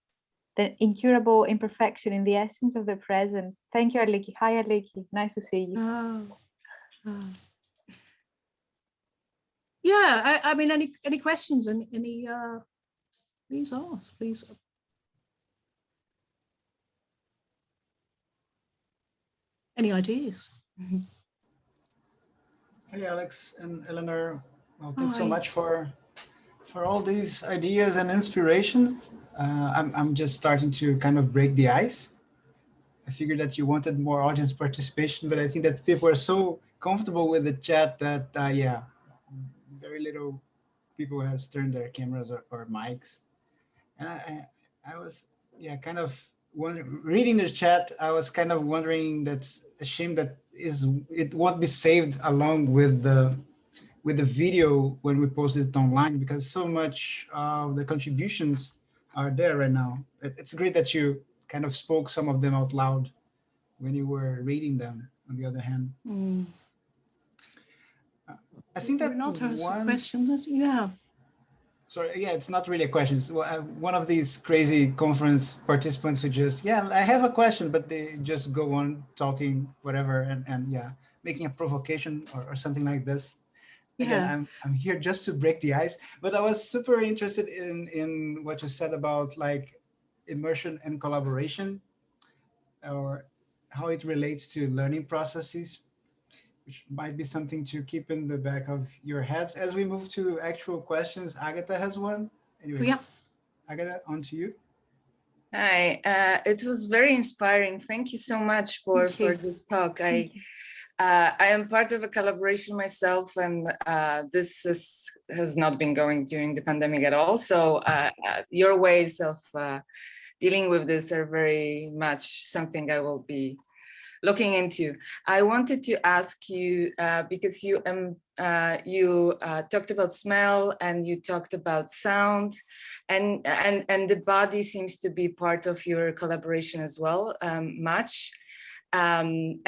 The incurable imperfection in the essence of the present. Thank you, Aliki. Hi, Aliki. Nice to see you. Yeah, I mean, any questions? Any please ask, please. Any ideas? Hey, Alex and Eleanor. Well, thanks so much for all these ideas and inspirations. I'm just starting to kind of break the ice. I figured that you wanted more audience participation, but I think that people are so comfortable with the chat that, yeah, very little people has turned their cameras or mics. And I was, yeah, kind of reading the chat. I was kind of wondering, that's a shame that it won't be saved along with the video when we post it online, because so much of the contributions are there right now. It's great that you kind of spoke some of them out loud when you were reading them, on the other hand. I think that Renato has a question. Yeah. Sorry, yeah, it's not really a question. It's one of these crazy conference participants who just, yeah, I have a question, but they just go on talking whatever, and yeah, making a provocation or something like this. Again, I'm here just to break the ice, but I was super interested in what you said about like immersion and collaboration, or how it relates to learning processes, which might be something to keep in the back of your heads. As we move to actual questions, Agatha has one. Anyway, Agatha, on to you. Hi, it was very inspiring. Thank you so much for this talk. I am part of a collaboration myself, and this has not been going during the pandemic at all. So your ways of dealing with this are very much something I will be looking into. I wanted to ask you, because you talked about smell and you talked about sound, and the body seems to be part of your collaboration as well, much. And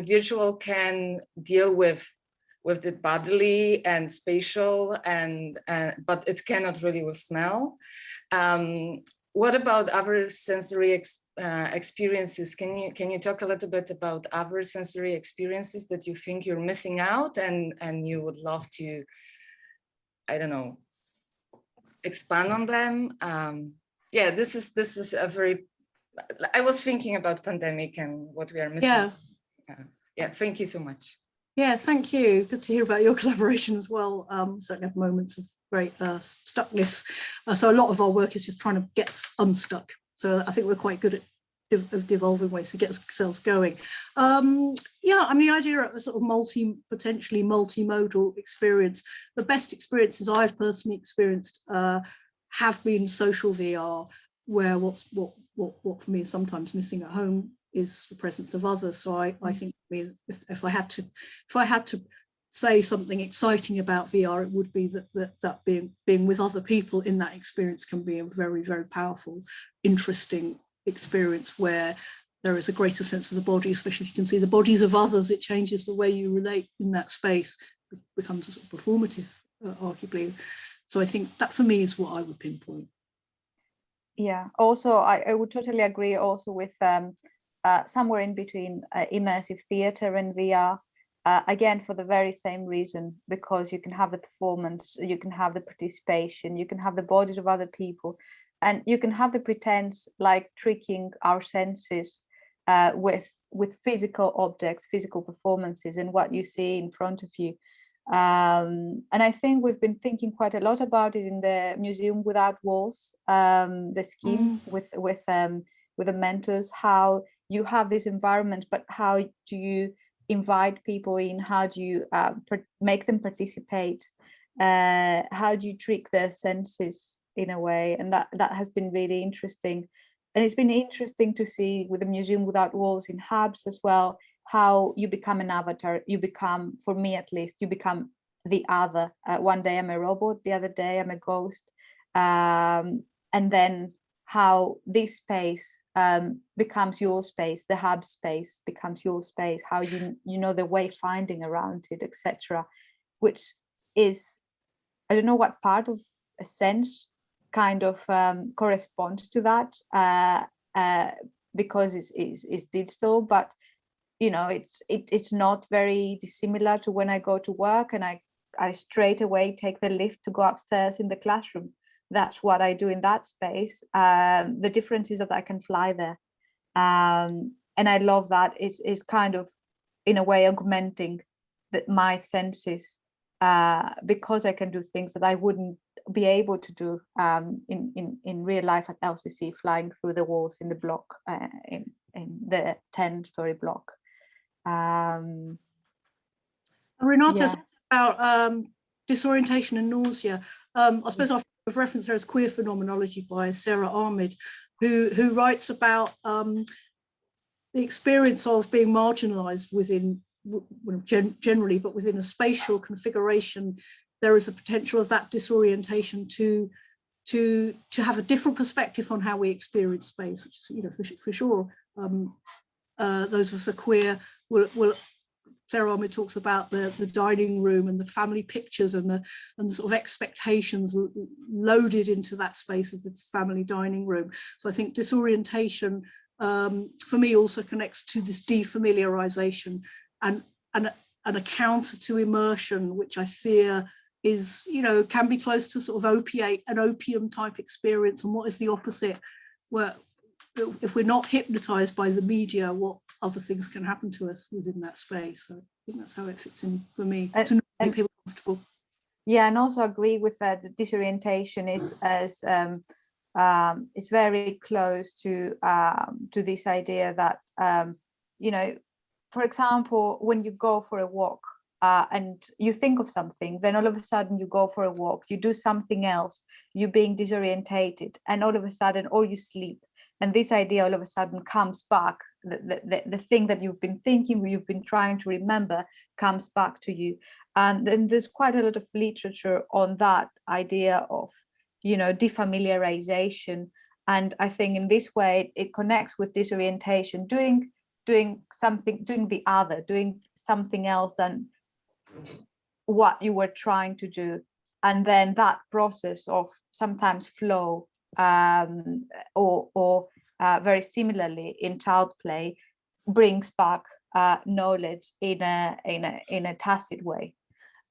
virtual can deal with the bodily and spatial, but it cannot really with smell. What about other sensory experiences? Can you talk a little bit about other sensory experiences that you think you're missing out and you would love to, I don't know, expand on them? Yeah, this is a very, I was thinking about pandemic and what we are missing. Yeah, thank you so much. Yeah, thank you. Good to hear about your collaboration as well. Certainly have moments of great stuckness. So a lot of our work is just trying to get unstuck. So I think we're quite good at devolving ways to get ourselves going. Yeah, I mean, the idea of a sort of potentially multimodal experience. The best experiences I've personally experienced have been social VR, where what for me is sometimes missing at home is the presence of others. So I think if I had to say something exciting about VR, it would be that being with other people in that experience can be a very, very powerful, interesting experience where there is a greater sense of the body, especially if you can see the bodies of others. It changes the way you relate in that space. It becomes a sort of performative, arguably. So I think that for me is what I would pinpoint. Yeah, also I would totally agree also with somewhere in between immersive theater and VR. again, for the very same reason, because you can have the performance, you can have the participation, you can have the bodies of other people, and you can have the pretense, like tricking our senses with physical objects, physical performances, and what you see in front of you. And I think we've been thinking quite a lot about it in the Museum Without Walls, the scheme with the mentors, how you have this environment, but how do you invite people in? How do you make them participate? How do you trick their senses in a way? And that has been really interesting. And it's been interesting to see with the Museum Without Walls in hubs as well, how you become an avatar. You become, for me at least, you become the other. One day I'm a robot, the other day I'm a ghost. And then how this space becomes your space, the hub space becomes your space, how you know the way finding around it, etc. Which is, I don't know what part of a sense kind of corresponds to that, because it's digital, but you know, it's not very dissimilar to when I go to work and I straight away take the lift to go upstairs in the classroom. That's what I do in that space. The difference is that I can fly there. And I love that. It's kind of, in a way, augmenting my senses, because I can do things that I wouldn't be able to do in real life at LCC, flying through the walls in the block, in the 10-story block. Renata, about disorientation and nausea. I suppose I've referenced there as queer phenomenology by Sarah Ahmed, who writes about the experience of being marginalized within, generally, but within a spatial configuration. There is a potential of that disorientation to have a different perspective on how we experience space, which is, you know, for sure, those of us are queer will. Sarah Ahmed talks about the dining room and the family pictures and the sort of expectations loaded into that space of this family dining room. So I think disorientation for me also connects to this defamiliarization and a counter to immersion, which I fear is, you know, can be close to a sort of an opium type experience. And what is the opposite? Where if we're not hypnotized by the media, what other things can happen to us within that space? So I think that's how it fits in for me, to make people comfortable. Yeah, and also agree with that. The disorientation is very close to this idea that you know, for example, when you go for a walk and you think of something, then all of a sudden you go for a walk, you do something else, you're being disorientated, and all of a sudden, or you sleep. And this idea all of a sudden comes back. The thing that you've been thinking, you've been trying to remember, comes back to you. And then there's quite a lot of literature on that idea of, you know, defamiliarization. And I think in this way, it connects with disorientation, doing something, doing the other, doing something else than what you were trying to do. And then that process of sometimes flow, or very similarly in child play, brings back knowledge in a tacit way.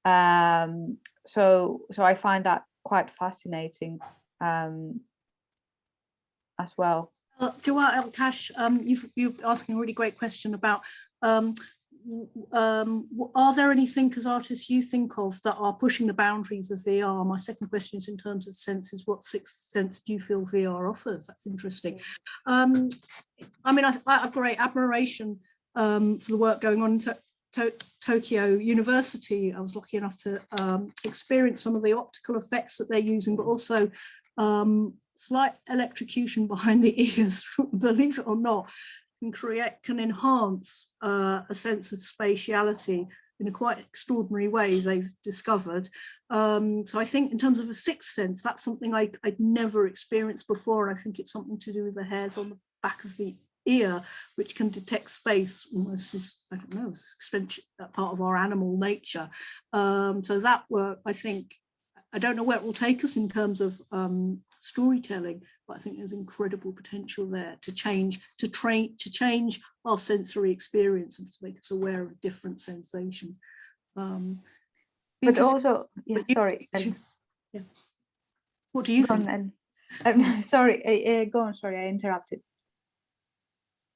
So I find that quite fascinating as well. Jawar El-Kash, you're asking a really great question about are there any thinkers, artists you think of that are pushing the boundaries of VR? My second question is in terms of senses, what sixth sense do you feel VR offers? That's interesting. I mean, I've great admiration for the work going on in Tokyo University. I was lucky enough to experience some of the optical effects that they're using, but also slight electrocution behind the ears, believe it or not, can enhance a sense of spatiality in a quite extraordinary way, they've discovered. So I think in terms of a sixth sense, that's something I'd never experienced before. And I think it's something to do with the hairs on the back of the ear, which can detect space almost as, I don't know, that part of our animal nature. So that work, I think, I don't know where it will take us in terms of storytelling, but but I think there's incredible potential there to change our sensory experience and to make us aware of different sensations. But also, yeah, sorry. Yeah. What do you think? Sorry, go on. Sorry, I interrupted.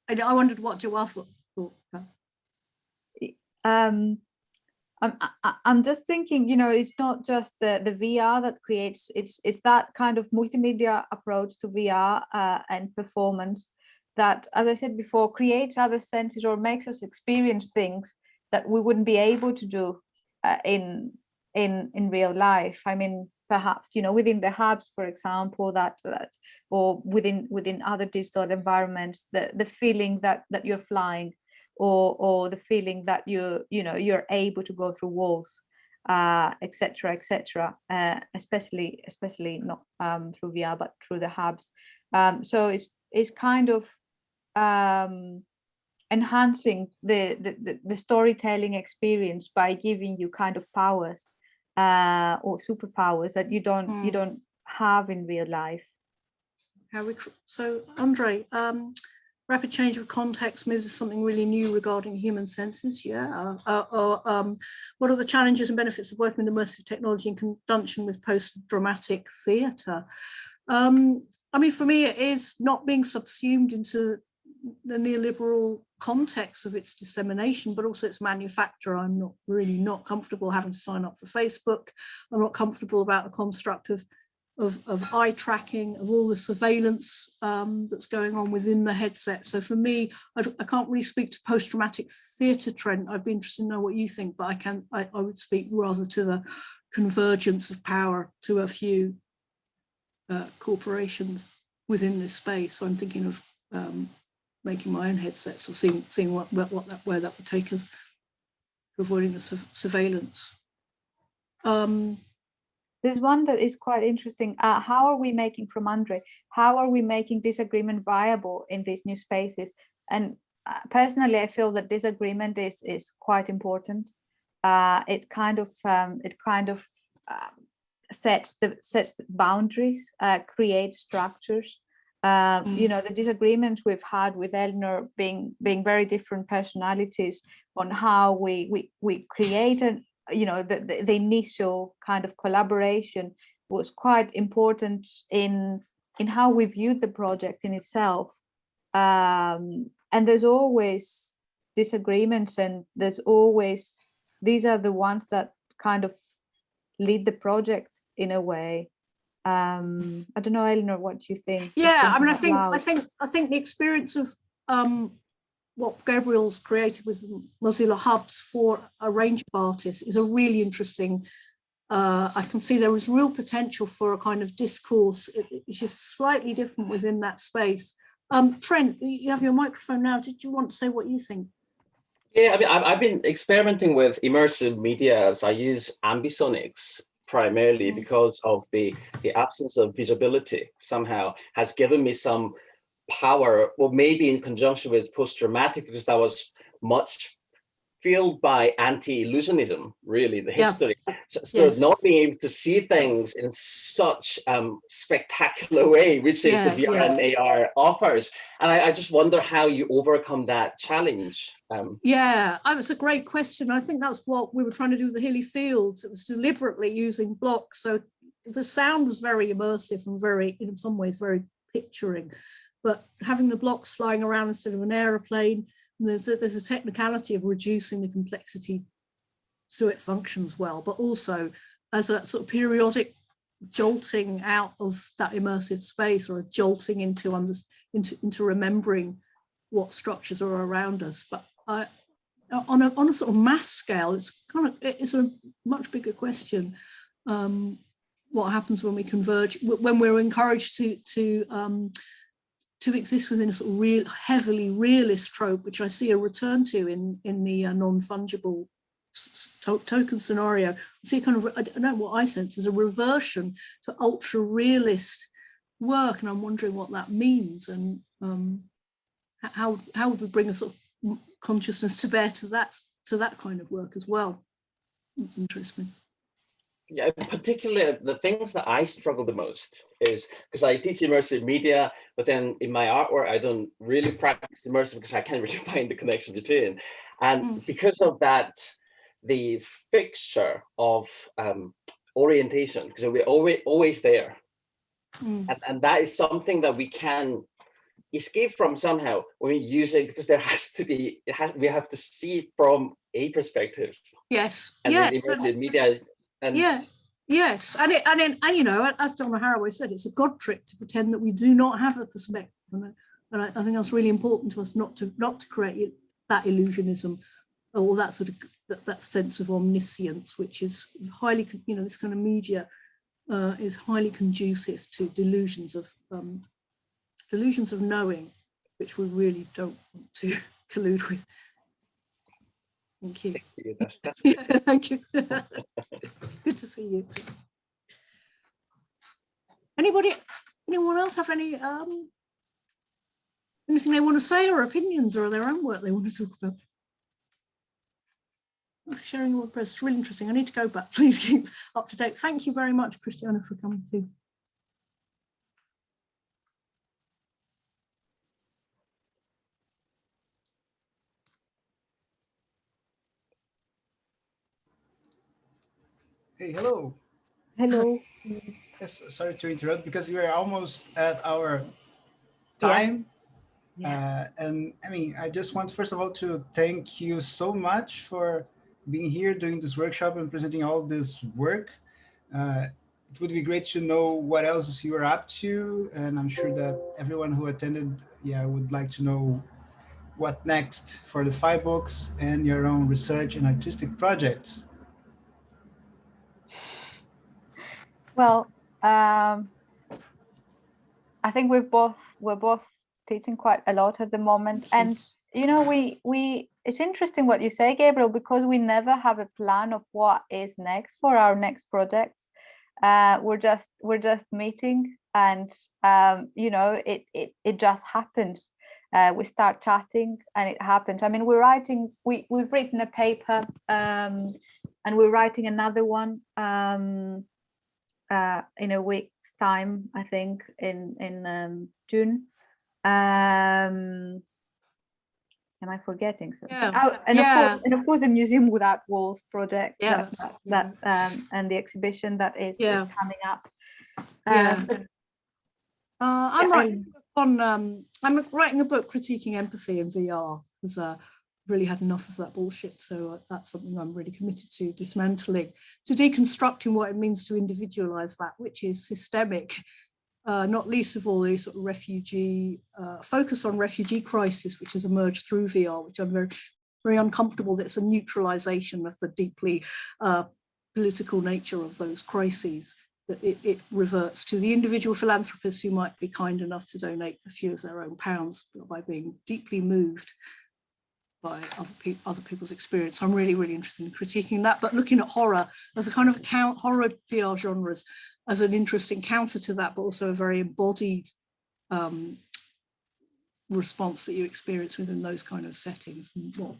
I wondered what Joelle thought. I'm just thinking, you know, it's not just the VR that creates, it's that kind of multimedia approach to VR and performance that, as I said before, creates other senses or makes us experience things that we wouldn't be able to do in real life. I mean, perhaps, you know, within the hubs, for example, that or within other digital environments, the feeling that you're flying, or the feeling that you're able to go through walls, etc., etc. Especially not through VR, but through the hubs. So it's kind of enhancing the storytelling experience by giving you kind of powers or superpowers that you don't have in real life. So Andre, rapid change of context moves to something really new regarding human senses. Yeah. What are the challenges and benefits of working with immersive technology in conjunction with post-dramatic theatre? I mean, for me, it is not being subsumed into the neoliberal context of its dissemination, but also its manufacture. I'm not really comfortable having to sign up for Facebook. I'm not comfortable about the construct of eye tracking, of all the surveillance that's going on within the headset. So for me, I can't really speak to post-traumatic theatre trend. I'd be interested to know what you think, but I would speak rather to the convergence of power to a few corporations within this space. So I'm thinking of making my own headsets or seeing where that would take us, avoiding the surveillance. There's one that is quite interesting. How are we making, from Andre, how are we making disagreement viable in these new spaces? And personally, I feel that disagreement is quite important. It kind of sets the boundaries, creates structures. You know, the disagreements we've had with Eleanor being very different personalities on how we create the initial kind of collaboration was quite important in how we viewed the project in itself. And there's always disagreements, and there's always, these are the ones that kind of lead the project in a way. I don't know, Eleanor, what do you think? Yeah, I mean, I think the experience of what Gabriel's created with Mozilla Hubs for a range of artists is a really interesting. I can see there is real potential for a kind of discourse. It's just slightly different within that space. Trent, you have your microphone now. Did you want to say what you think? Yeah, I mean, I've been experimenting with immersive media as I use ambisonics primarily because of the absence of visibility somehow has given me some power, well, maybe in conjunction with post-traumatic, because that was much fueled by anti-illusionism, really, the history. So not being able to see things in such spectacular way, which is the VR and AR offers. And I just wonder how you overcome that challenge. It's a great question. I think that's what we were trying to do with the Hillyfields. It was deliberately using blocks. So the sound was very immersive and very, in some ways, very picturing. But having the blocks flying around instead of an aeroplane, and there's a technicality of reducing the complexity so it functions well, but also as a sort of periodic jolting out of that immersive space, or a jolting into remembering what structures are around us. But on a sort of mass scale, it's a much bigger question. What happens when we converge, when we're encouraged to exist within a sort of heavily realist trope, which I see a return to in the non-fungible token scenario. I see kind of, I don't know what I sense is a reversion to ultra realist work, and I'm wondering what that means, and how would we bring a sort of consciousness to bear to that kind of work as well. Interesting. Yeah, particularly the things that I struggle the most is because I teach immersive media, but then in my artwork, I don't really practice immersive because I can't really find the connection between. And because of that, the fixture of orientation, because we're always there. And that is something that we can escape from somehow when we use it, because there has to be, we have to see it from a perspective. Yes. And yes. in immersive media, and yeah. Yes, and you know, as Donna Haraway said, it's a God trick to pretend that we do not have a perspective, and I think that's really important to us not to create that illusionism or that sort of that sense of omniscience, which is highly, you know, this kind of media is highly conducive to delusions of knowing, which we really don't want to collude with. Thank you. That's good. Yeah, thank you. Good to see you too. Anyone else have any anything they want to say, or opinions, or their own work they want to talk about? Sharing your WordPress is really interesting. I need to go back. Please keep up to date. Thank you very much, Christiana, for coming too. Hey, hello. Hello. Yes, sorry to interrupt because we are almost at our time. Yeah. And I mean, I just want, first of all, to thank you so much for being here, doing this workshop and presenting all this work. It would be great to know what else you are up to. And I'm sure that everyone who attended, would like to know what next for the Phi Books and your own research and artistic projects. Well, I think we're both teaching quite a lot at the moment, and you know, it's interesting what you say, Gabriel, because we never have a plan of what is next for our next projects. We're just meeting, and you know, it just happened. We start chatting and it happens. I mean, we've written a paper, and we're writing another one in a week's time, I think, in June. Am I forgetting something? Yeah. And of course the Museum Without Walls project, and the exhibition that is coming up. I'm writing a book critiquing empathy in VR, because I really had enough of that bullshit. So that's something I'm really committed to dismantling, to deconstructing what it means to individualize that, which is systemic. Not least of all the sort of refugee focus on refugee crisis, which has emerged through VR, which I'm very, very uncomfortable that it's a neutralization of the deeply political nature of those crises, that it reverts to the individual philanthropists who might be kind enough to donate a few of their own pounds by being deeply moved by other people's experience. I'm really, really interested in critiquing that, but looking at horror as a kind of horror VR genres as an interesting counter to that, but also a very embodied response that you experience within those kind of settings.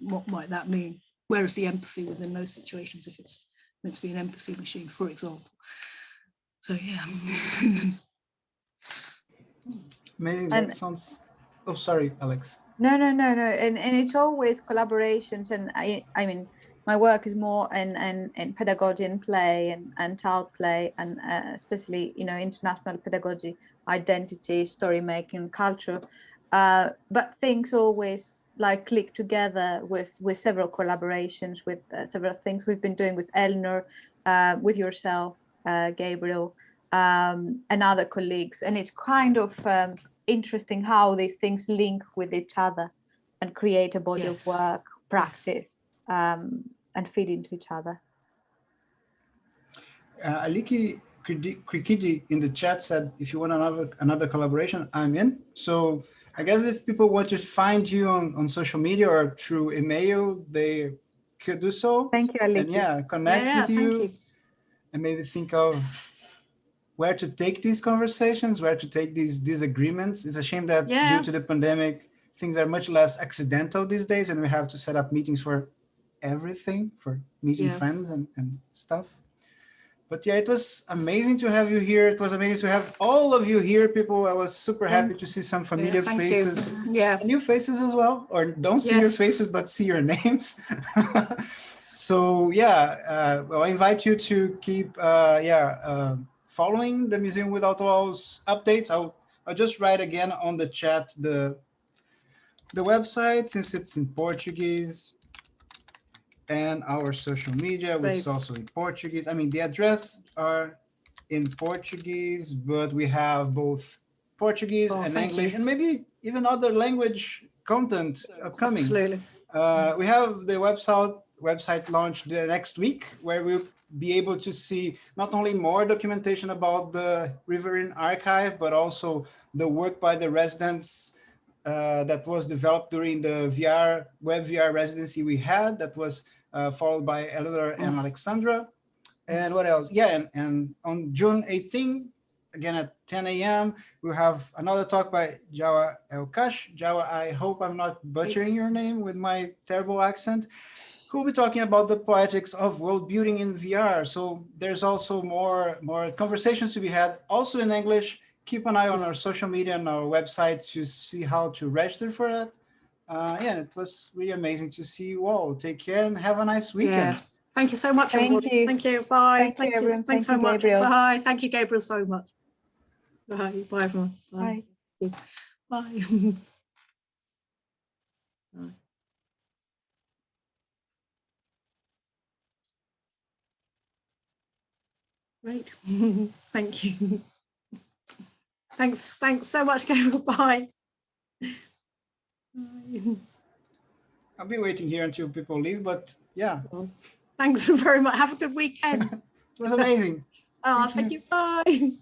What might that mean? Where is the empathy within those situations, if it's meant to be an empathy machine, for example? So yeah. Amazing. That sounds. Oh, sorry, Alex. No. And it's always collaborations, and I mean, my work is more in pedagogy and play and child play, and especially, you know, international pedagogy, identity, story making, culture. But things always like click together with several collaborations, with several things we've been doing with Eleanor, with yourself, Gabriel, and other colleagues. And it's kind of interesting how these things link with each other and create a body of work, practice, and feed into each other. Aliki Krikidi in the chat said, if you want another collaboration, I'm in. So I guess if people want to find you on social media or through email, they could do so. Thank you, Aliki. And connect with you, and maybe think of where to take these conversations, where to take these disagreements. It's a shame that due to the pandemic, things are much less accidental these days, and we have to set up meetings for everything, for meeting friends and stuff. But yeah, it was amazing to have you here. It was amazing to have all of you here, people. I was super happy to see some familiar thank faces. you. Yeah. New faces as well, or don't see your faces, but see your names. So yeah, well, I invite you to keep following the Museum Without Walls updates. I'll just write again on the chat the website, since it's in Portuguese, and our social media, which is also in Portuguese. I mean, the address are in Portuguese, but we have both Portuguese and English, and maybe even other language content upcoming. Absolutely. We have the website launched next week, where we'll be able to see not only more documentation about the Riverine Archive, but also the work by the residents that was developed during the web VR residency we had, that was followed by Eleanor and Alexandra. And what else? Yeah, and on June 18th, again at 10 a.m., we'll have another talk by Jawa Elkash. Jawa, I hope I'm not butchering your name with my terrible accent, who will be talking about the poetics of world building in VR. So there's also more conversations to be had, also in English. Keep an eye on our social media and our website to see how to register for it. Yeah, it was really amazing to see you all. Take care and have a nice weekend. Yeah. Thank you so much, everybody. Thank you. Bye. Thank you, everyone. Thanks so much. Bye. Thank you, Gabriel, so much. Bye. Bye, everyone. Bye. Bye. Bye. Great. Thank you. Thanks so much, Gabriel. Bye. I'll be waiting here until people leave, but yeah. Thanks very much. Have a good weekend. It was amazing. Thank you. Bye.